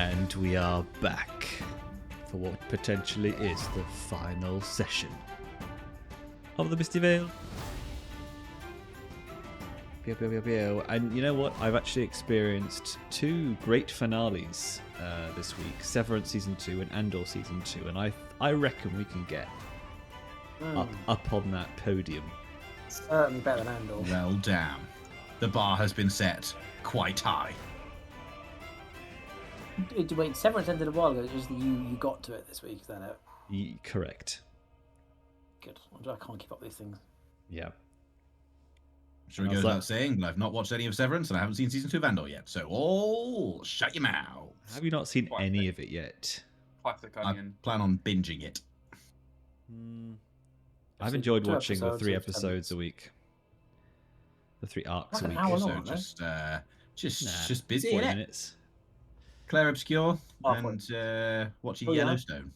And we are back for what potentially is the final session of the Misty Vale. And you know what? I've actually experienced two great finales this week: Severance Season 2 and Andor Season 2, and I reckon we can get up on that podium. Certainly better than Andor. Well, damn. The bar has been set quite high. Wait, Severance ended a while ago. It's just that you got to it this week. Is that it? Correct. Good. I can't keep up with these things. Yeah. I'm sure it goes without saying, but I've not watched any of Severance and I haven't seen Season 2 of Andor yet. So, shut your mouth. Have you not seen any of it yet? Classic Onion. I plan on binging it. I've enjoyed watching the 3 episodes a week. The 3 arcs a week. So just busy, 40 innit? minutes. Claire Obscure and watching Yellowstone.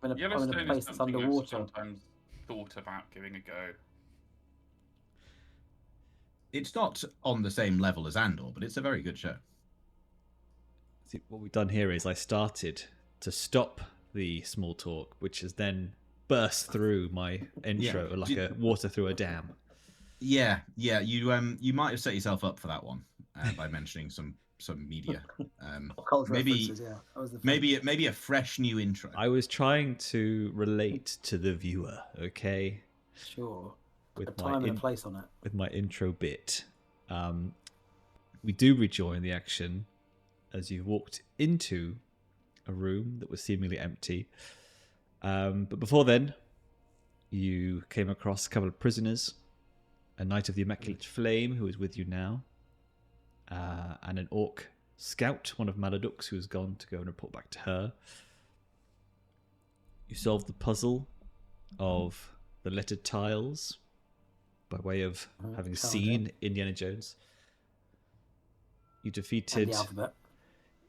I'm in a Yellowstone place is that's something I've underwater. sometimes thought about giving a go. It's not on the same level as Andor, but it's a very good show. See, what we've done here is I started to stop the small talk, which has then burst through my intro like a water through a dam. Yeah. You might have set yourself up for that one by mentioning some media. Maybe a fresh new intro. I was trying to relate to the viewer, okay? Sure. With a time and a place on it. With my intro bit. We do rejoin the action as you walked into a room that was seemingly empty. But before then, you came across a couple of prisoners, a Knight of the Immaculate Flame who is with you now, and an Orc scout, one of Mallard's, who has gone to go and report back to her. You solved the puzzle of the lettered tiles by way of having seen Indiana Jones. You defeated... And the alphabet.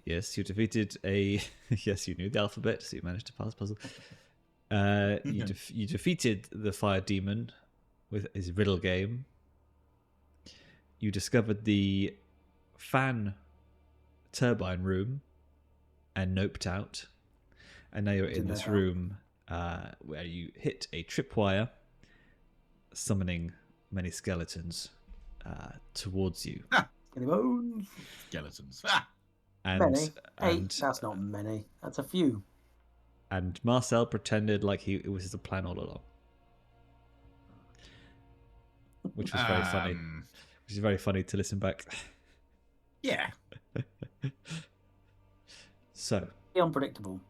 Yes, you defeated a... Yes, you knew the alphabet, so you managed to pass the puzzle. You defeated the fire demon with his riddle game. You discovered the fan turbine room and noped out. And now you're in this room where you hit a tripwire, summoning many skeletons towards you. Skeletons. Many? 8? That's not many. That's a few. And Marcel pretended like it was his plan all along. Which was very funny. Which is very funny to listen back. Yeah. So. Unpredictable.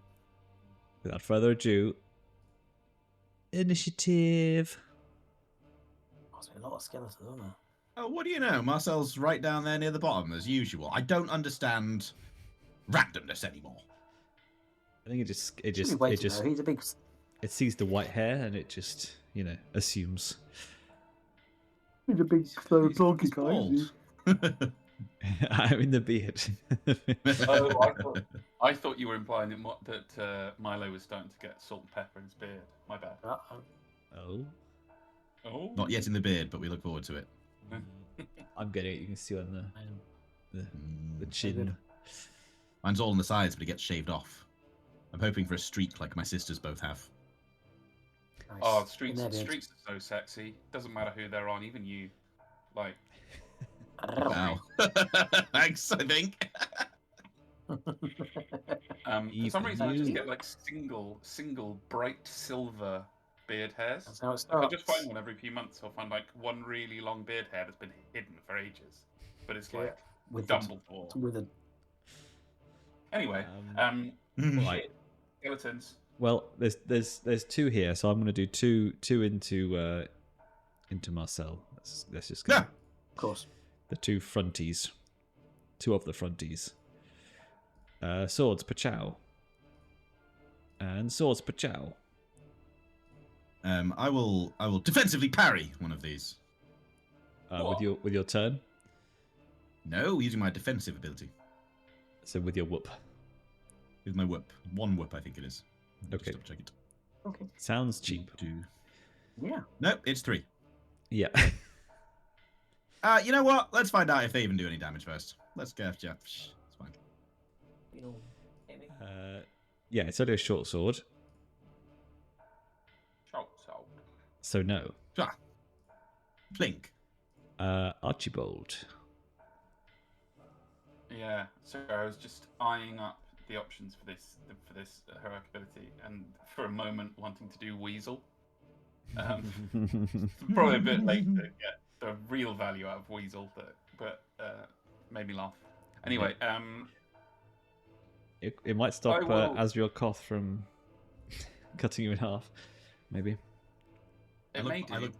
Without further ado, initiative. There's been a lot of skeletons, isn't there? Oh, what do you know? Marcel's right down there near the bottom, as usual. I don't understand randomness anymore. I think it just He's a big... It sees the white hair and it just, assumes. He's a big donkey guy. I'm in the beard. I thought you were implying that Milo was starting to get salt and pepper in his beard. My bad. Oh. Not yet in the beard, but we look forward to it. I'm getting it. You can see on the chin. Mine's all on the sides, but it gets shaved off. I'm hoping for a streak like my sisters both have. Nice. Oh, streaks are so sexy. Doesn't matter who they're on, even you. Like. Wow. Thanks, I think. For some reason, I just get like single bright silver beard hairs. That's how it I starts. just find one every few months. I'll find like one really long beard hair that's been hidden for ages, but it's like with Dumbledore. With a... Anyway, right. Skeletons. Well, there's 2 here, so I'm going to do two into Marcel. Let's just go. Yeah, of course. The 2 fronties, 2 of the fronties. Swords pachow. And swords pachow. I will defensively parry one of these. With your turn. No, using my defensive ability. So with your whoop. With my whoop. 1 whoop, I think it is. Okay. Just check it. Okay. Sounds cheap. Yeah. Nope, it's 3. Yeah. You know what? Let's find out if they even do any damage first. Let's go. Yeah, it's fine. Yeah, it's only a short sword. Short sword. So no. Ah. Plink. Archibald. Yeah, so I was just eyeing up the options for this heroic ability, and for a moment wanting to do Weasel. Probably a bit late to get the real value out of Weasel, but made me laugh. Anyway, it might stop Azrehel Koth from cutting you in half, maybe. I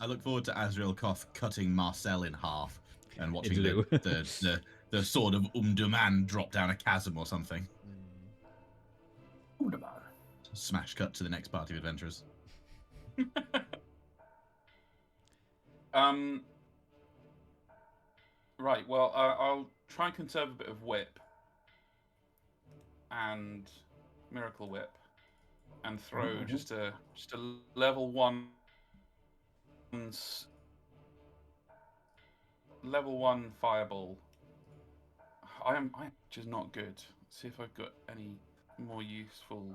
look forward to Azrehel Koth cutting Marcel in half and watching the sword of Umduman drop down a chasm or something. Umduman. Smash cut to the next party of adventurers. Right. Well, I'll try and conserve a bit of whip and miracle whip, and throw just a level 1 fireball. I'm just not good. Let's see if I've got any more useful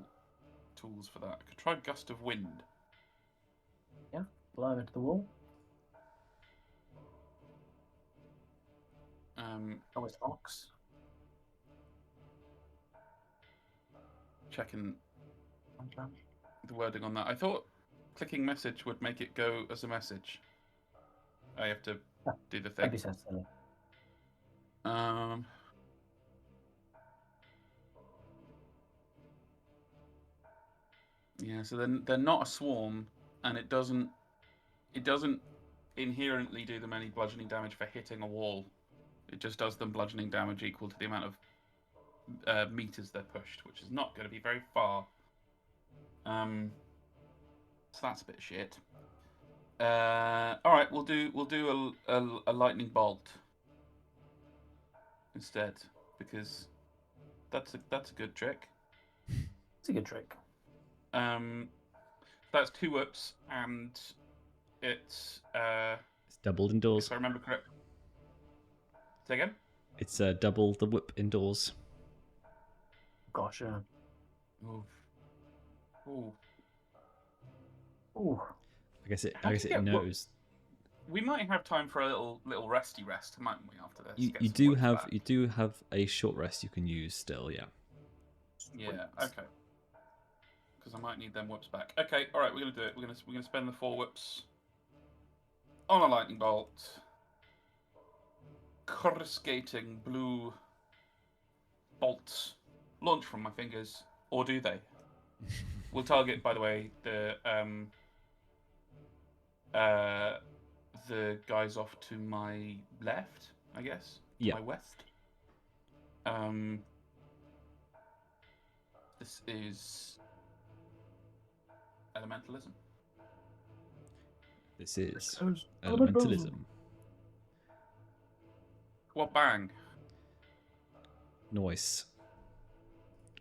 tools for that. I could try gust of wind. Yeah, blow into the wall. Always ox. Checking the wording on that. I thought clicking message would make it go as a message. I have to do the thing. Yeah, so then they're not a swarm, and it doesn't inherently do them any bludgeoning damage for hitting a wall. It just does them bludgeoning damage equal to the amount of meters they're pushed, which is not going to be very far. So that's a bit of shit. All right, we'll do a lightning bolt instead, because that's a good trick. It's a good trick. That's 2 whips, and it's doubled indoors. If I remember correct. Say again? It's double the whip indoors. Gosh, yeah. Ooh. I guess it knows. We might have time for a little resty rest, mightn't we? After this, you do have a short rest you can use still. Yeah. Yeah. Okay. Because I might need them whips back. Okay. All right. We're gonna do it. We're gonna spend the 4 whips on a lightning bolt. Coruscating blue bolts launch from my fingers, or do they? We'll target, by the way, the guys off to my left, I guess. Yeah. My west. This is elementalism. This is elementalism. What bang? Noise.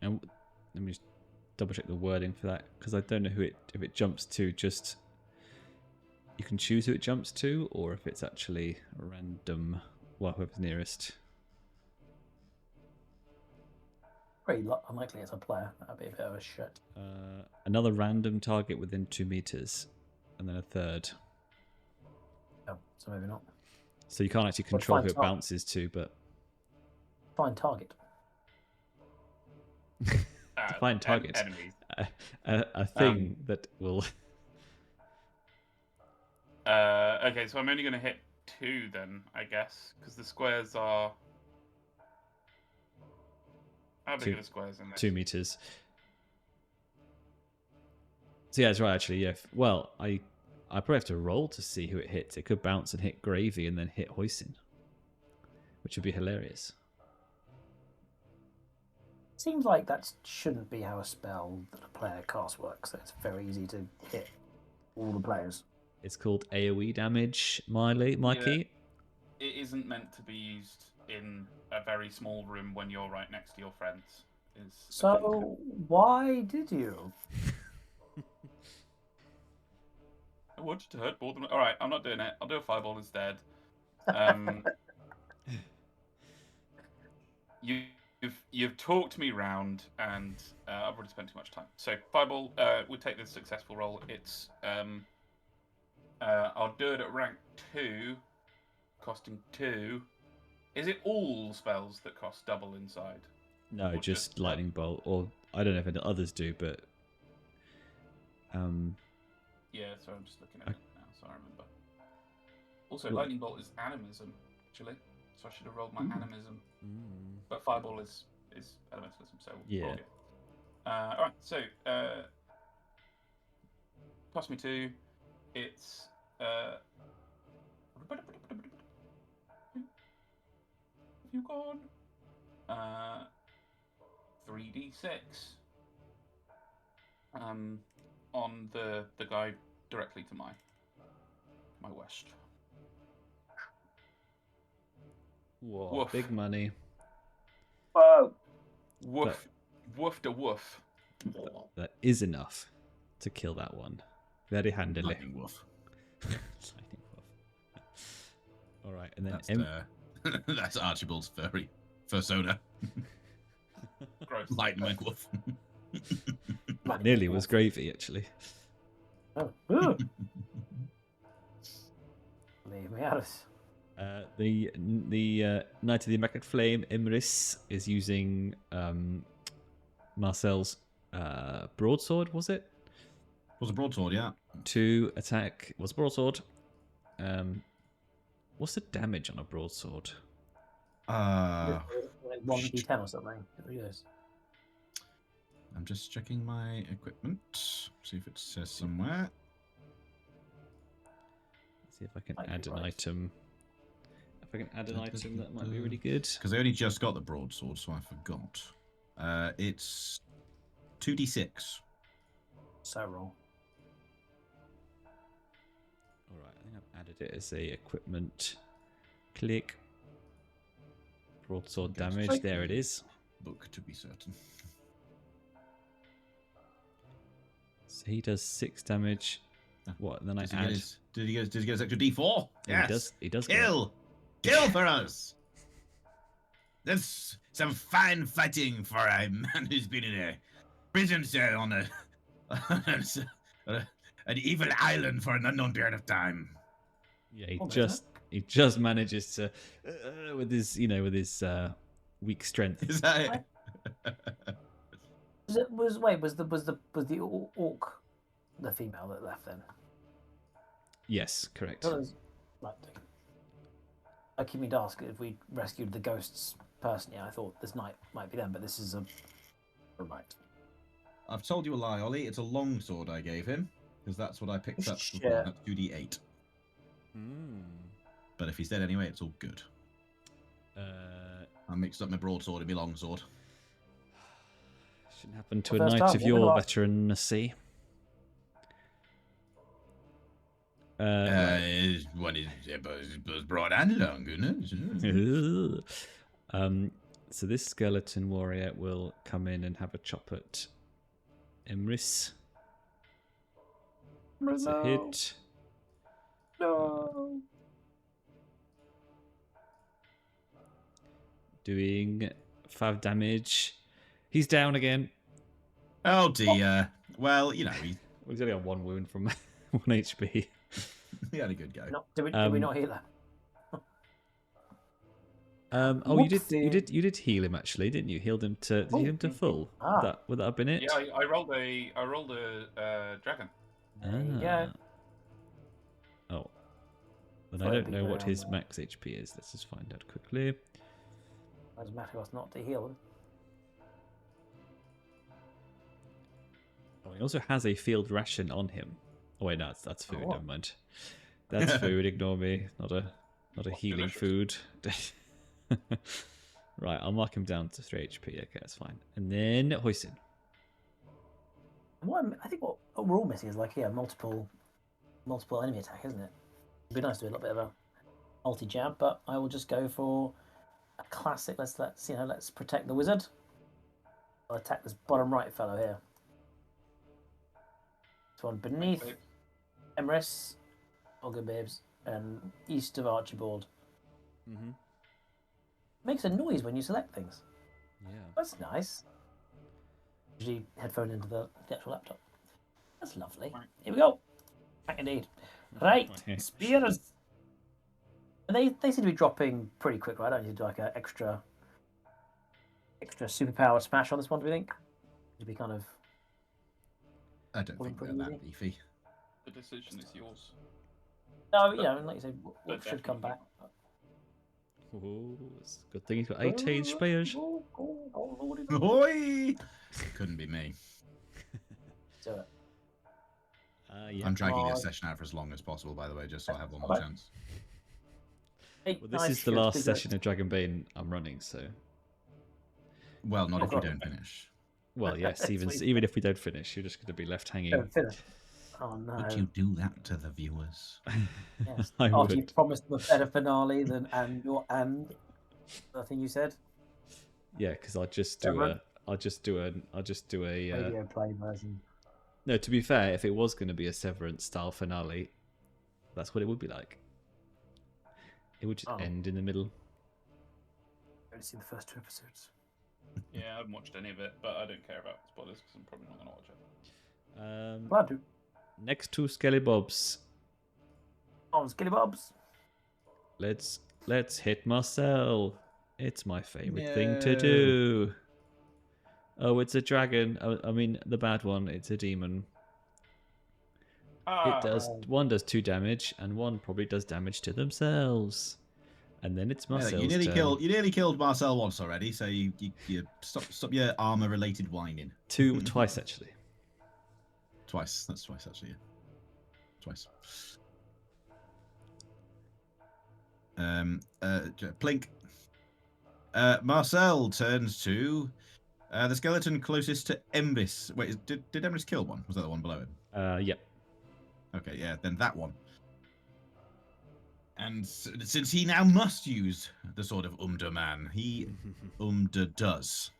And let me just double check the wording for that, because I don't know if it jumps to just. You can choose who it jumps to, or if it's actually random. Well, whoever's nearest. Very unlikely as a player. That'd be a bit of a shit. Another random target within 2 meters, and then a third. Oh, so maybe not. So you can't actually control who it bounces to, but find target. Define target. A thing that will. Okay, so I'm only going to hit 2 then, I guess, because the squares are. How big are the squares in this? 2 meters. So yeah, that's right. Actually, yeah. Well, I probably have to roll to see who it hits. It could bounce and hit Gravy and then hit Hoisin, which would be hilarious. Seems like that shouldn't be how a spell that a player casts works. So it's very easy to hit all the players. It's called AoE damage, Mikey. Yeah, it isn't meant to be used in a very small room when you're right next to your friends. So why did you? I wanted to hurt more than. All right, I'm not doing it. I'll do a fireball instead. You've talked me round, and I've already spent too much time. So Fireball would take the successful roll. It's I'll do it at rank 2, costing 2. Is it all spells that cost double inside? No, Or just lightning bolt, or I don't know if any others do, but yeah. So I'm just looking at it now, so I remember. Also, lightning bolt is animism, actually. So I should have rolled my animism. But Fireball is elementalism, so we'll roll it. All right, so cost me 2. It's have you gone? 3d6 on the guy directly to my west. Whoa, Woof. big money. Whoa! Woof, woof to woof. That is enough to kill that one very handily. Lightning wolf. Lightning wolf. All right, and then That's Archibald's furry persona. Gross. Lightning wolf. nearly was gravy actually. Oh. Ooh. Leave me out of this. The Knight of the Immaculate Flame, Imris, is using Marcel's broadsword, was it? It was a broadsword, yeah. To attack. Was broadsword. What's the damage on a broadsword? 1d10 or something. Yes. I'm just checking my equipment. See if it says somewhere. See if I can Might be add an right. item. If I can add an item, that might be really good. Because I only just got the broadsword, so I forgot. It's 2d6. So wrong. All right, I think I've added it as a equipment. Click. Broadsword damage. There it is. Book to be certain. So he does 6 damage. What? And then Did I he add. get his extra d4? Yes. He does. Kill for us. That's some fine fighting for a man who's been in a prison cell on an evil island for an unknown period of time. Yeah, he just manages to with his weak strength. Is that it? Was the orc the female that left then? Yes, correct. Right. I keep me to ask if we rescued the ghosts personally. I thought this might be them, but this is a right. I've told you a lie, Ollie. It's a long sword I gave him because that's what I picked up. Shit. That's 2d8. But if he's dead anyway, it's all good. I mixed up my broadsword and my longsword. Shouldn't happen to Well, a first knight time, of what your about- veterancy. One is broad and long, isn't it? So this skeleton warrior will come in and have a chop at Imris. That's a hit. No. Doing 5 damage. He's down again. Oh dear. Well, you know, He's only on 1 wound from 1 HP. he had a good go. Did we not hear that? You did heal him actually, didn't you? Healed him to heal him to full. Ah. Would that have been it? Yeah, I rolled a dragon. There you go. Oh. Then Thought I it'd don't be know good what on his that. max HP is. Let's just find out quickly. Doesn't matter us not to heal them. Oh, he also has a field ration on him. Oh wait, no, that's food. Oh. Never mind. That's food. Ignore me. Not a healing delicious. food. Right, I'll mark him down to 3 HP. Okay, that's fine. And then Hoisin. I think what we're all missing is multiple enemy attack, isn't it? It'd be nice to do a little bit of a multi jab, but I will just go for a classic. Let's protect the wizard. I'll attack this bottom right fellow here. This one beneath Emrys, Olga Babes, and east of Archibald. Mm-hmm. Makes a noise when you select things. Yeah. That's nice. Usually headphone into the actual laptop. That's lovely. Here we go. Back indeed. Right, spears. And they seem to be dropping pretty quick, right? I don't need to do like an extra superpower smash on this one, do we think? To be kind of. I don't think they're that beefy. The decision is yours. No, like you said, what should come back. Oh, it's a good thing he's got 18 spears. Oi! Couldn't be me. Do it. Yeah. I'm dragging a session out for as long as possible, by the way, just so I have one more chance. Hey, Well, this is the last session of Dragonbane I'm running, so. Well, not if we don't finish. Well, yes, even if we don't finish, you're just going to be left hanging. Don't finish. Oh no! Would you do that to the viewers? Yes. I After would. you promised them a better finale than the thing you said. Yeah, because I'll just do a Radio play version. No, to be fair, if it was going to be a Severance style finale, that's what it would be like. It would just end in the middle. I've only seen the first 2 episodes. Yeah, I haven't watched any of it, but I don't care about spoilers because I'm probably not going to watch it. Glad to. Next to Skellybobs. Oh, Skellybobs. Let's hit Marcel. It's my favourite thing to do. Oh, it's a dragon. I mean, the bad one. It's a demon. One does 2 damage, and one probably does damage to themselves. And then it's Marcel's You turn. nearly killed Marcel once already, so you stop your armor-related whining. Twice actually. Twice. That's twice actually. Yeah. Twice. Plink. Marcel turns to the skeleton closest to Embis. Wait, did Embis kill one? Was that the one below him? Yep. Okay, yeah, then that one. And since he now must use the sword of Man, he does.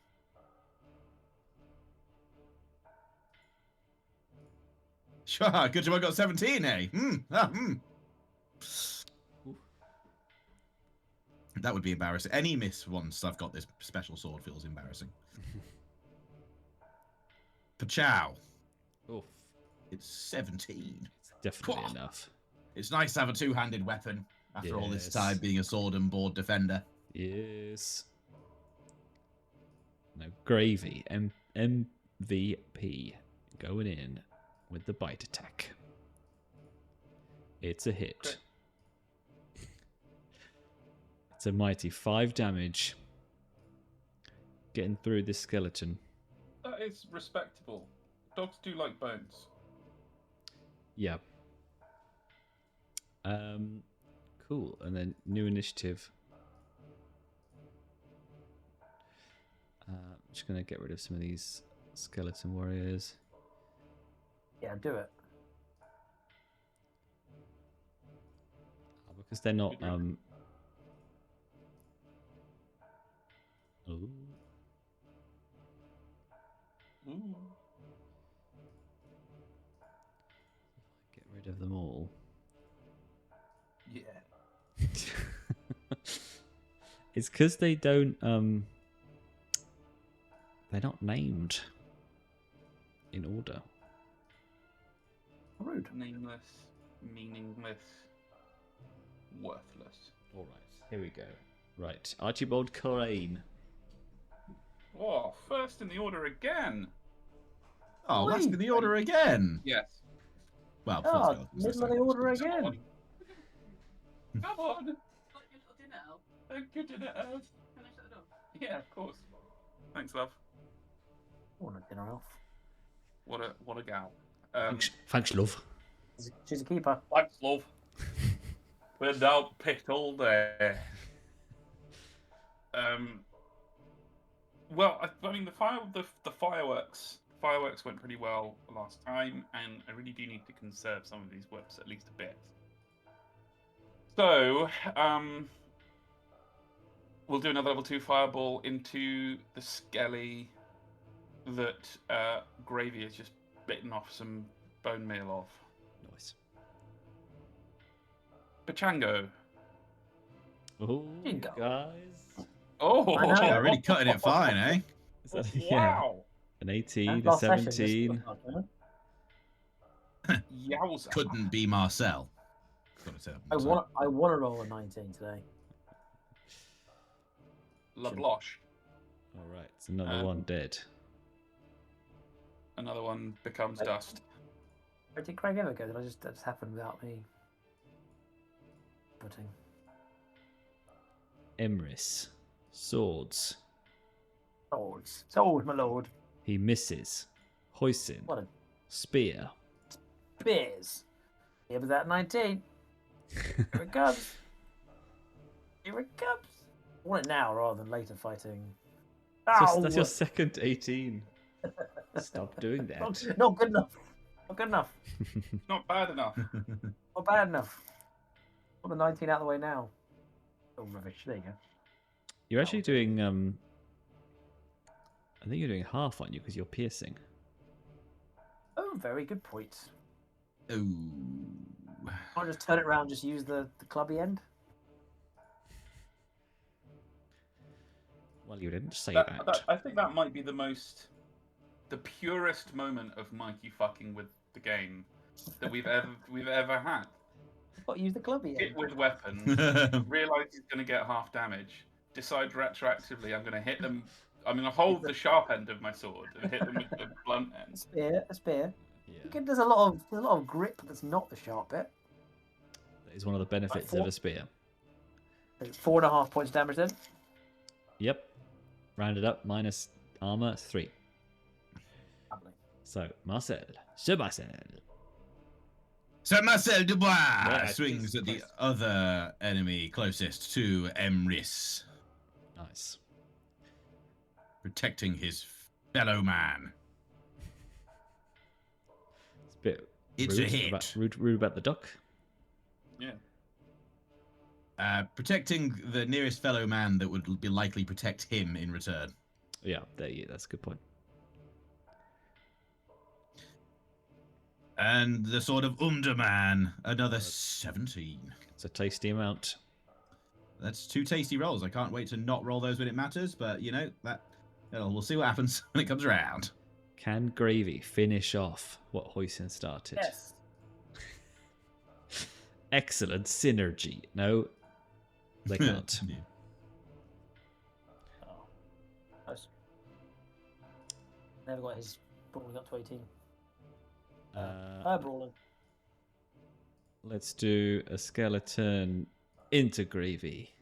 Sure, good job I got 17, eh? That would be embarrassing. Any miss once I've got this special sword feels embarrassing. Pachow. Oof. It's 17. It's definitely enough. It's nice to have a two-handed weapon after all this time being a sword and board defender. Yes. No, gravy. MVP. Going in with the bite attack. It's a hit. Great. It's a mighty 5 damage. Getting through this skeleton. That is respectable. Dogs do like bones. Yeah. Cool. And then new initiative. I'm just going to get rid of some of these skeleton warriors. Yeah, do it. Because they're not Ooh. Get rid of them all. Yeah. It's because they don't they're not named in order. Rude. Nameless, meaningless, worthless. All right, here we go. Right, Archibald Kreyn. Oh, first in the order again. Oh, last in the order again. Yes. Well, middle of the order again. Come on. Like your little dinner elf. A good dinner elf. Can I shut the door? Yeah, of course. Thanks, love. What a dinner elf. What a gal. Thanks, love. She's a keeper. Thanks, love. Without pit all day. Well, I mean, the fireworks went pretty well last time, and I really do need to conserve some of these whips at least a bit. So, we'll do another level 2 fireball into the skelly that Gravy has just bitten off some bone meal of. Nice. Pachango. Oh, guys. Oh, I know. Yeah, really cutting it fine, eh? Is that- wow. An 18, a Last session, 17. Yowza. Couldn't be Marcel. Gotta say that I one more time. want to roll a 19 today. La Bloche. All right, it's another one dead. Another one becomes dust. Where did Craig ever go? Did I just that just happened without me putting? Emrys. Swords. Swords, my lord. He misses. Hoisin. What a Spear. spears. Here was that 19. Here it comes. Here it comes. I want it now rather than later fighting. That's your second 18. Stop doing that. Not good enough. Not good enough. Not bad enough. Not bad enough. Put the 19 out of the way now. Oh, rubbish. There you go. You're actually doing, I think you're doing half, aren't you? Because you're piercing. Oh, very good point. Ooh. I'll just turn it around, just use the clubby end. Well, you didn't say that. I think that might be the purest moment of Mikey fucking with the game that we've ever had. Got to use the clubby end. Hit with weapons, realise he's going to get half damage, decide retroactively I'm going to hit them. I'm going to hold the sharp end of my sword and hit them with the blunt end. A spear. Yeah. There's a lot of grip that's not the sharp bit. That is one of the benefits of a spear. It's 4.5 points damage then. Yep. Rounded up, minus armor, 3. Lovely. So, Marcel. Sir Marcel. Sir Marcel Dubois Yeah, swings Jesus at the Christ. other enemy closest to Emrys, Nice. protecting his fellow man. It's a bit It's rude a hit. rude about the duck. Yeah. Protecting the nearest fellow man that would be likely protect him in return. Yeah, that's a good point. And the sword of Underman, another 17. It's a tasty amount. That's 2 tasty rolls. I can't wait to not roll those when it matters, but you know, we'll see what happens when it comes around. Can Gravy finish off what Hoisin started? Yes. Excellent synergy. No, they can't. Yeah. Oh. Nice. Never got his brawling up to 18. Brawling. Let's do a skeleton into Gravy.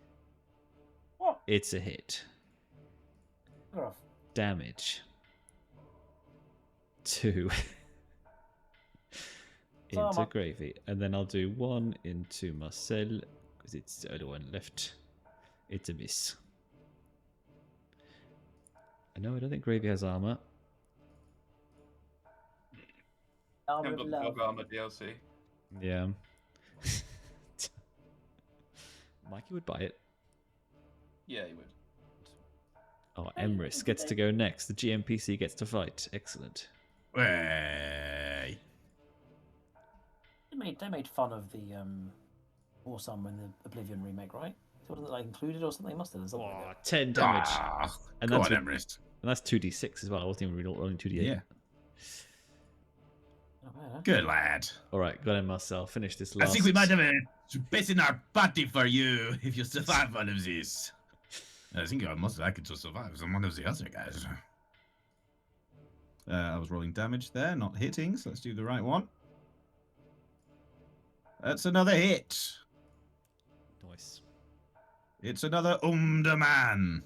What? It's a hit. Fuck off. Damage. 2 into Armor. Gravy. And then I'll do 1 into Marcel, because it's the only one left. It's a miss. No, I don't think Gravy has armor. Armor Haven't of got the love. Dog Armor DLC. Yeah. Mikey would buy it. Yeah, he would. Oh, Emrys gets to go next. The GMPC gets to fight. Excellent. Way. They made fun of the Warsum in the Oblivion remake, right? So wasn't it like included or something? They must have done something. Oh, Like 10 damage. And And go that's on, Emrys. And that's 2d6 as well. I wasn't even rolling 2d8. Yeah. that. Oh, man, huh? Good lad. All right, go ahead, Marcel. Finish this I last. think we might have a bit in our party for you if you survive one of these. I think you're most likely to survive than one of the other guys. I was rolling damage there, not hitting, so let's do the right one. That's another hit. Nice. It's another Underman.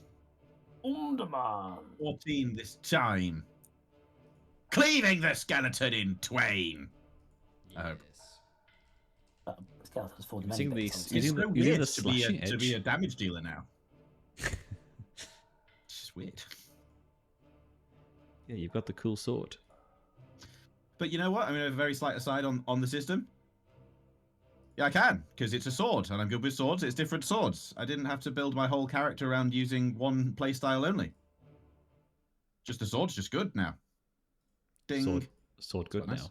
Underman. 14 this time. Cleaving the skeleton in twain. I hope. Skeleton's fallen Using many these- bits. using It's the- so using weird the to be, slashing to be a edge. damage dealer now. It's just weird. Yeah, you've got the cool sword. But you know what? I mean, a very slight aside on the system. Yeah, I can, because it's a sword, and I'm good with swords. It's different swords. I didn't have to build my whole character around using one playstyle only. Just the sword's just good now. Ding. Sword good Nice. now.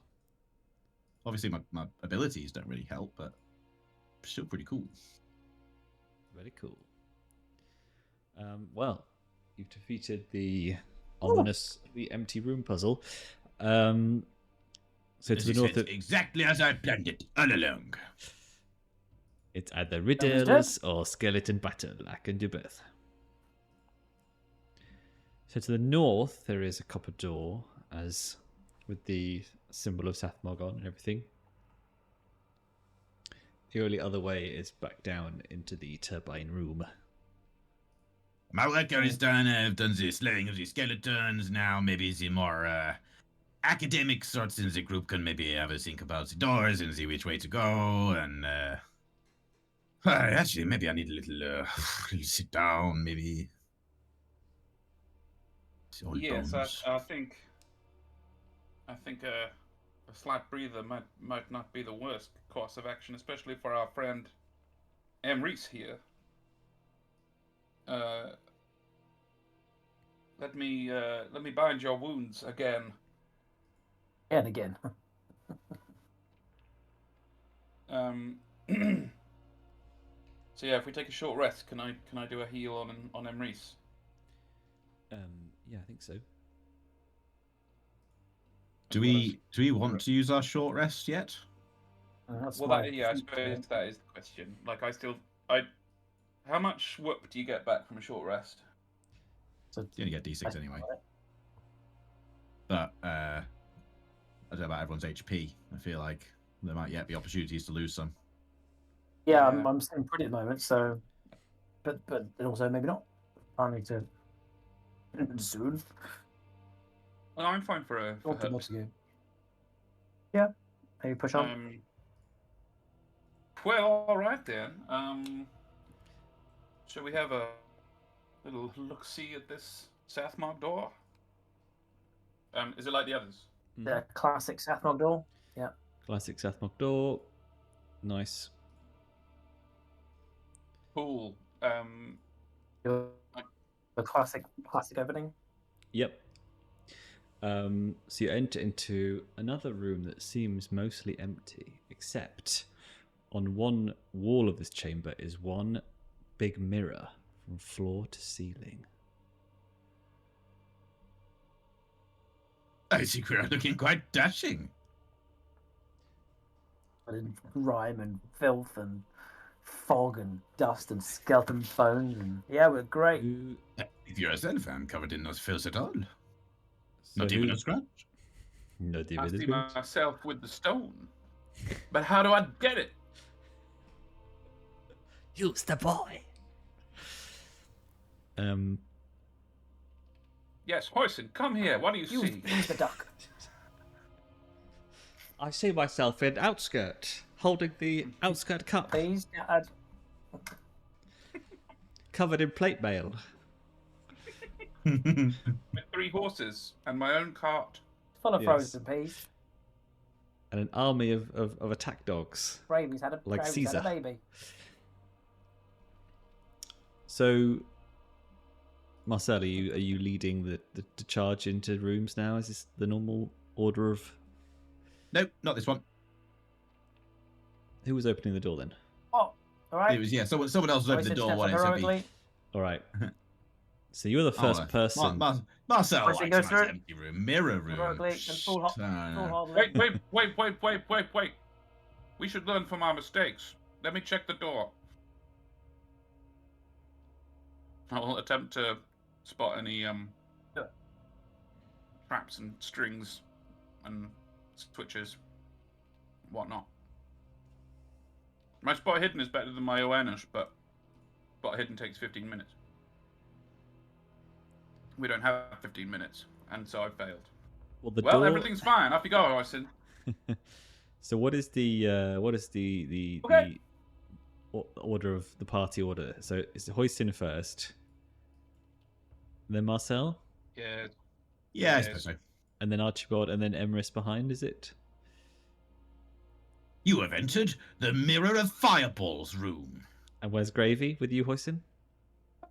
Obviously, my abilities don't really help, but still pretty cool. Very cool. Well, you've defeated the ominous, the empty room puzzle. So to the north of... exactly as I planned it all along. It's either riddles or skeleton battle. I can do both. So to the north, there is a copper door, as with the symbol of Sathmog on and everything. The only other way is back down into the turbine room. My work is done. I've done the slaying of the skeletons. Now maybe the more academic sorts in the group can maybe have a think about the doors and see which way to go. And actually, maybe I need a little sit down, maybe. Yes, I think a slight breather might not be the worst course of action, especially for our friend Emrys here. Let me bind your wounds again. And again. So yeah, if we take a short rest, can I do a heal on Emrys? Yeah, I think so. Do we want to use our short rest yet? I suppose that is the question. Like, how much whoop do you get back from a short rest? So you only get D6 anyway. But I don't know about everyone's HP. I feel like there might yet be opportunities to lose some. Yeah, I'm staying pretty at the moment, so but also maybe not. I need to soon. Well, I'm fine for Yeah, maybe push on. Well, all right then. Shall we have a little look-see at this Sathmog door? Is it like the others? The classic Sathmog door. Yeah. Classic Sathmog door. Nice. Cool. The classic opening. Yep. So you enter into another room that seems mostly empty, except on one wall of this chamber is one big mirror from floor to ceiling. I think we're looking quite dashing. And grime and filth and fog and dust and skeleton bones and yeah, we're great. If you're yourself, I'm covered in no filth at all. So Not even a scratch. Not even I a see scratch. myself with the stone, but how do I get it? Use the boy. Yes, Hoisin, come here. What do you see? Use the duck. I see myself in outskirt, holding the outskirt cup, Please, Dad. covered in plate mail. With 3 horses and my own cart. Full of Yes. frozen peas. And an army of attack dogs. Bravy's had a Caesar. baby. So, Marcel, are you leading the charge into rooms now? Is this the normal order of... Nope, not this one. Who was opening the door then? Oh, all right. It was someone else was opening the door when it said me. All right. So you were the first person. Marcel Hoisin likes goes a through nice it. empty room, mirror room. Heroically and full hard. Wait. We should learn from our mistakes. Let me check the door. I will attempt to spot any traps and strings and switches, whatnot. My spot hidden is better than my awareness, but spot hidden takes 15 minutes. We don't have 15 minutes, and so I failed. Well, the Well, door... everything's fine. Off you go, Hoisin. So what is the Okay. order of the party order? So it's Hoisin first, then Marcel, Yeah. Yeah, I suppose so. and then Archibald, and then Emrys behind. Is it? You have entered the Mirror of Fireballs room. And where's Gravy with you, Hoisin?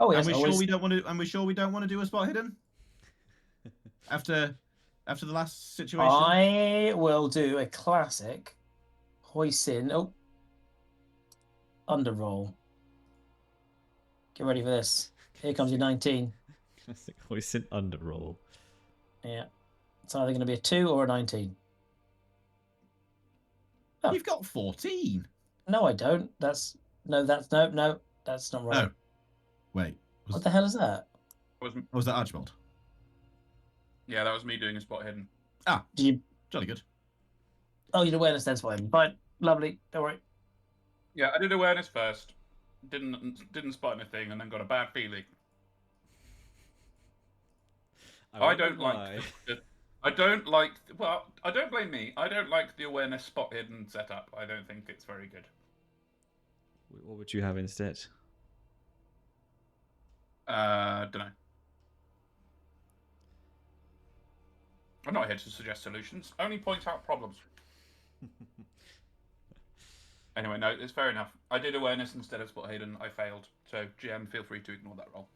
Oh yes. And we're sure we don't want to. And we're sure we don't want to do a spot hidden. After the last situation. I will do a classic Hoisin. Oh, underroll. Get ready for this. Here comes your 19. Classic Hoisin underroll. Yeah. It's either going to be a 2 or a 19. Oh. You've got 14. No, I don't. That's no, that's not right. Oh, wait. What the hell is that? Was that Archibald? Yeah, that was me doing a spot hidden. Ah, Did you? jolly good. Oh, you did awareness then, fine. Fine, lovely. Don't worry. Yeah, I did awareness first. Didn't spot anything, and then got a bad feeling. I don't like. Well, I don't blame me. I don't like the awareness spot hidden setup. I don't think it's very good. What would you have instead? Don't know. I'm not here to suggest solutions. Only point out problems. Anyway, no, it's fair enough. I did awareness instead of spot hidden. I failed. So GM, feel free to ignore that roll.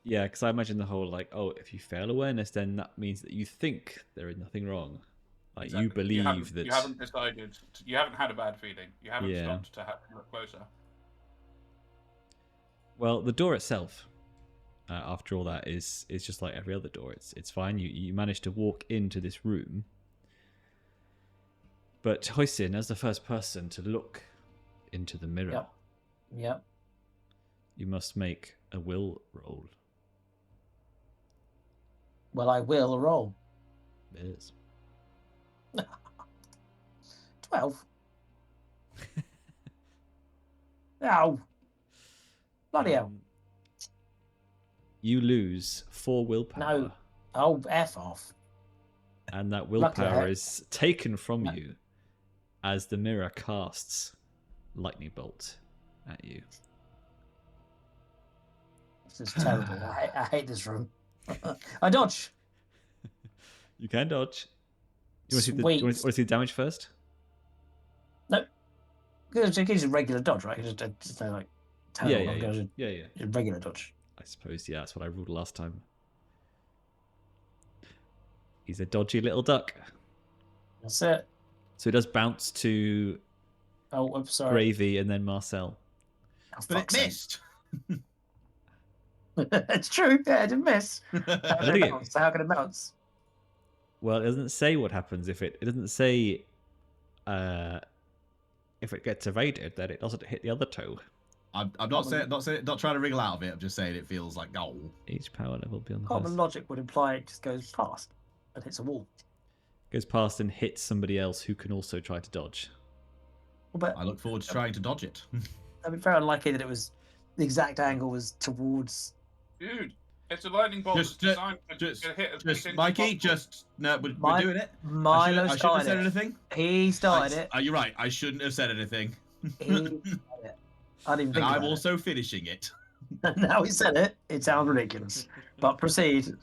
Yeah, because I imagine the whole like, oh, if you fail awareness, then that means that you think there is nothing wrong. Like Exactly. you believe that you haven't decided. You haven't had a bad feeling. You haven't stopped to have to look closer. Well, the door itself, after all that, is just like every other door. It's fine. You manage to walk into this room, but Hoisin, as the first person to look into the mirror, Yep. you must make a will roll. Well, I will roll. It is. 12. Ow. Bloody hell. You lose 4 willpower. No. Oh, F off. And that Luckily, willpower is taken from you as the mirror casts lightning bolt at you. This is terrible. I hate this room. I dodge. You can dodge. You want Sweet. to see the damage first? No. It's a regular dodge, right? Just like terrible. Yeah. Regular dodge. I suppose, yeah, that's what I ruled last time. He's a dodgy little duck. That's it. So he does bounce to Oh, I'm sorry. Gravy and then Marcel. Oh, But it fuck's sake. missed. It's true. Yeah, it didn't miss. How can it bounce? Well, it doesn't say what happens if it doesn't say if it gets evaded that it doesn't hit the other toe. I'm not trying to wriggle out of it. I'm just saying it feels like goal. Each power level beyond the Common first logic would imply it just goes past and hits a wall. goes past and hits somebody else who can also try to dodge. Well, but I look forward to trying to dodge it. I mean, very unlikely that it was the exact angle was towards. Dude, it's a lightning bolt. Just- That's designed to just- hit as Just many Mikey, things as just no, we're doing it. Milo I shouldn't have started said it. anything. He started it. You're right. I shouldn't have said anything. He started it. I didn't And think I'm about also finishing it. it. Now he said it. It sounds ridiculous. But proceed.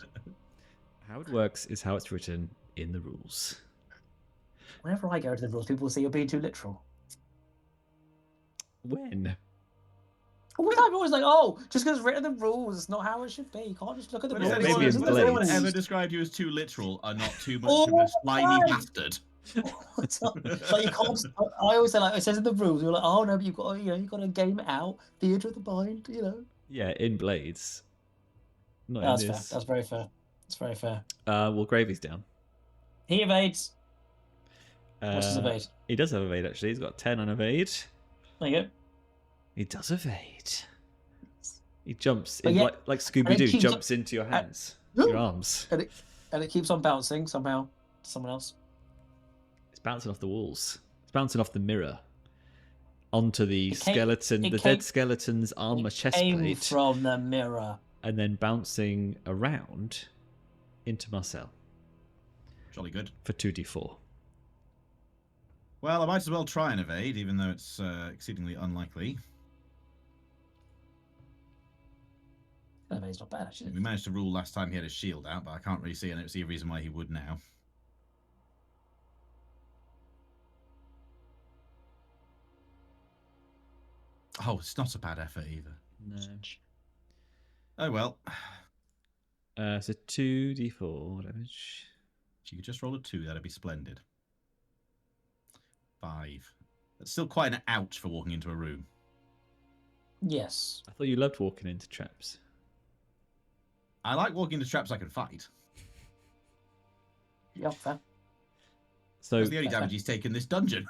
How it works is how it's written in the rules. Whenever I go to the rules, people say you're being too literal. When? All the time, you're always like, oh, just because it's written in the rules, it's not how it should be. You can't just look at the But rules. has maybe anyone, it's has anyone Blades. ever described you as too literal or not too much All of a the slimy time. bastard? Like you can't. I always say like it says in the rules. You're like, oh no, but you've got you've got to game it out. Theatre of the mind, Yeah, in Blades. Not That's in fair. this. That's very fair. That's very fair. Well, Gravy's down. He evades. What's his evade? He does have evade, actually. He's got 10 on evade. There you go. He does evade. He jumps, But in, yet- like and Scooby-Doo, it keeps jumps into your hands. Your arms. And it keeps on bouncing somehow. To someone else. It's bouncing off the walls. It's bouncing off the mirror. Onto the It came- skeleton, it the came- dead skeleton's armor It chest came plate. from the mirror. And then bouncing around into Marcel Jolly good. for 2d4. Well, I might as well try and evade, even though it's exceedingly unlikely. Evade's not bad actually. We managed to rule last time he had his shield out, but I can't really see a reason why he would now. Oh, it's not a bad effort either. No. Oh well. So 2d4 damage. If you could just roll a 2, that'd be splendid. 5. That's still quite an ouch for walking into a room. Yes. I thought you loved walking into traps. I like walking into traps I can fight. Yeah, fair. So That's the only damage he's taken this dungeon.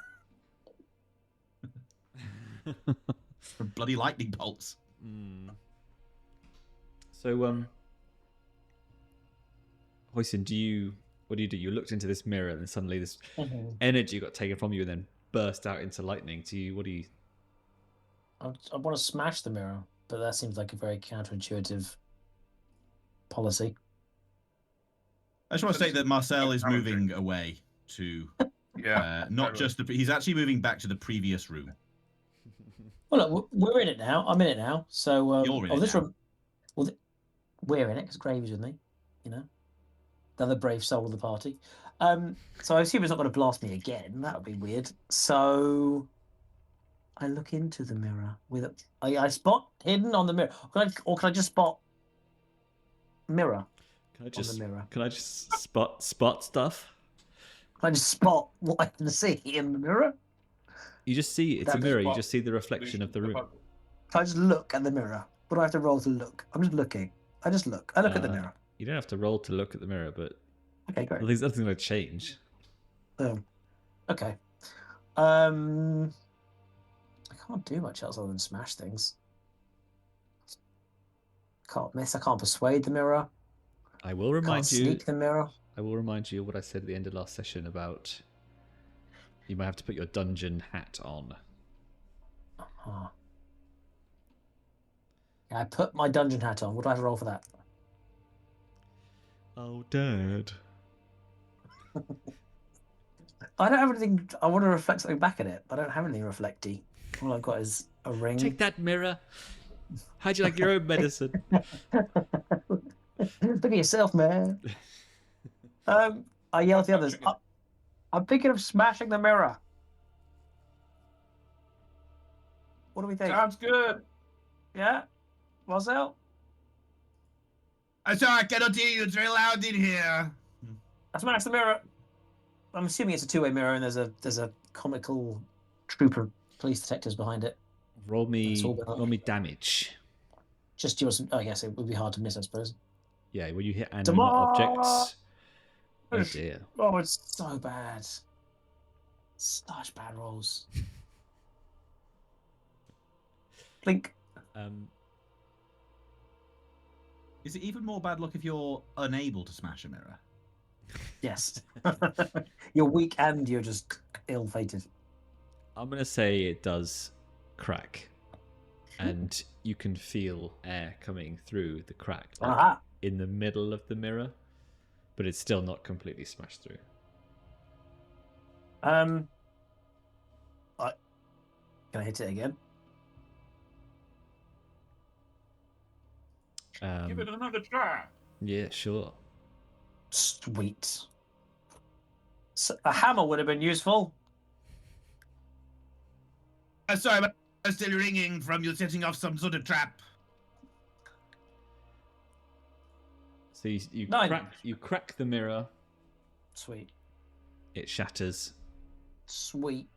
From bloody lightning bolts. So, Hoisin, what do? You looked into this mirror, and then suddenly this energy got taken from you, and then burst out into lightning. What do you? I want to smash the mirror, but that seems like a very counterintuitive policy. I just want to say that Marcel is moving away to, not just he's actually moving back to the previous room. Well, look, we're in it now. I'm in it now. So, You're in it this now. room. Well, we're in it because Gravy's with me. You know, the other brave soul of the party. So I assume it's not going to blast me again. That would be weird. So I look into the mirror with I spot hidden on the mirror. Can I just spot mirror? Can I just on the mirror? Can I just spot stuff? Can I just spot what I can see in the mirror? You just see it's a That'd be mirror. You spot just see the reflection of the room. Can I just look at the mirror? What do I have to roll to look? I'm just looking. I just look. I look at the mirror. You don't have to roll to look at the mirror, but Okay, great. there's nothing going to change. Okay. I can't do much else other than smash things. Can't miss. I can't persuade the mirror. I will Can't remind you. sneak the mirror. I will remind you of what I said at the end of last session about you might have to put your dungeon hat on. Yeah, I put my dungeon hat on. What do I have to roll for that? Oh, Dad. I don't have anything. I want to reflect something back at it, but I don't have anything reflecty. All I've got is a ring. Take that, mirror. How'd you like your own medicine? Look at yourself, man. I yell at the others. I'm thinking of smashing the mirror. What do we think? Sounds good. Yeah? Marcel? I'm sorry, I cannot hear you. It's very loud in here. I smashed the mirror. I'm assuming it's a two-way mirror and there's a comical troupe of police detectives behind it. Roll me damage. Just yours. I guess it would be hard to miss, I suppose. Yeah, when you hit animate objects. Oh dear. Oh, it's so bad. Such bad rolls. Blink. Is it even more bad luck if you're unable to smash a mirror? Yes. You're weak and you're just ill-fated. I'm going to say it does crack. And you can feel air coming through the crack. Like in the middle of the mirror. But it's still not completely smashed through. Can I hit it again? Give it another try. Yeah, sure. Sweet. So a hammer would have been useful. Sorry, but I'm still ringing from you setting off some sort of trap. So you crack the mirror. Sweet. It shatters. Sweet.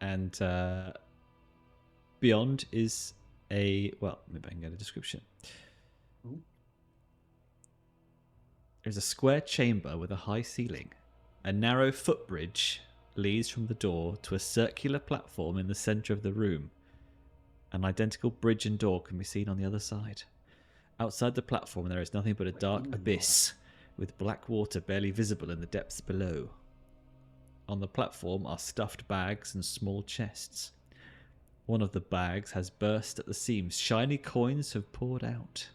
And beyond is maybe I can get a description. Ooh. There's a square chamber with a high ceiling. A narrow footbridge leads from the door to a circular platform in the center of the room. An identical bridge and door can be seen on the other side. Outside the platform there is nothing but a dark abyss with black water barely visible in the depths below. On the platform are stuffed bags and small chests. One of the bags has burst at the seams. Shiny coins have poured out.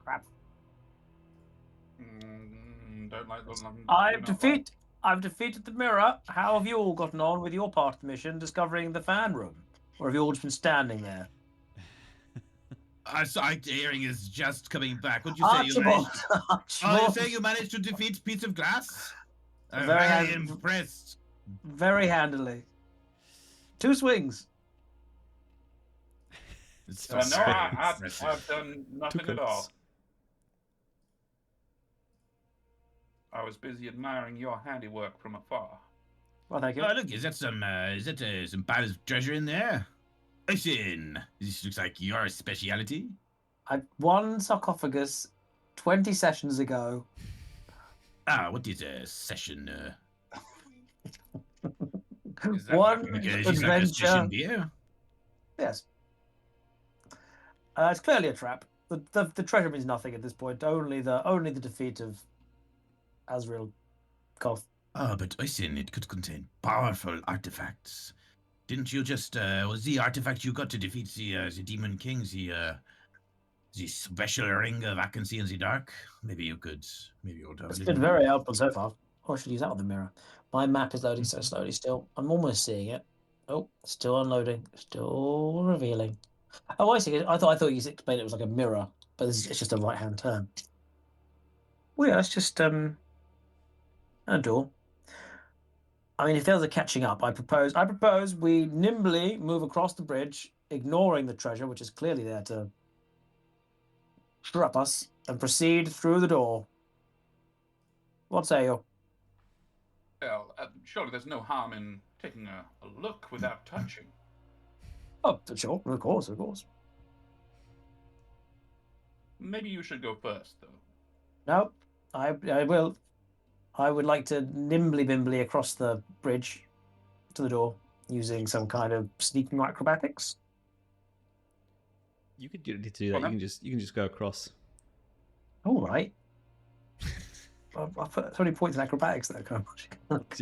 Crap. Don't like them. I've defeated the mirror. How have you all gotten on with your part of the mission, discovering the fan room? Or have you all just been standing there? Sorry, hearing is just coming back. What'd you say? Archibald! You say you managed to defeat Piece of Glass? I'm Very very impressed. Very handily. 2 swings. No, I've done nothing at all. I was busy admiring your handiwork from afar. Well, thank you. Oh, look, is that some pile of treasure in there? Hoisin, this looks like your speciality. One sarcophagus 20 sessions ago. Ah, what is a session? Is that One Is this like a session adventure. beer? Yes. It's clearly a trap. The treasure means nothing at this point. Only the defeat of Azrehel Koth. Oh, but Hoisin, it could contain powerful artifacts. Didn't you just was the artifact you got to defeat the demon king, the special ring of vacancy in the dark? Maybe you would have It's a been little very more. helpful so far. Oh, I should use that on the mirror. My map is loading so slowly still. I'm almost seeing it. Oh, still unloading. Still revealing. Oh, I see. I thought you explained it was like a mirror, but it's just a right-hand turn. Well, yeah, it's just a door. I mean, if there's a catching up, I propose we nimbly move across the bridge, ignoring the treasure, which is clearly there to trap us, and proceed through the door. What say you? Well, surely there's no harm in taking a look without touching. Oh, sure, of course. Maybe you should go first, though. No, I will. I would like to nimbly across the bridge to the door using some kind of sneaking acrobatics. You don't need to do that. Well, You can just go across. All right. I put so many points in acrobatics there. Do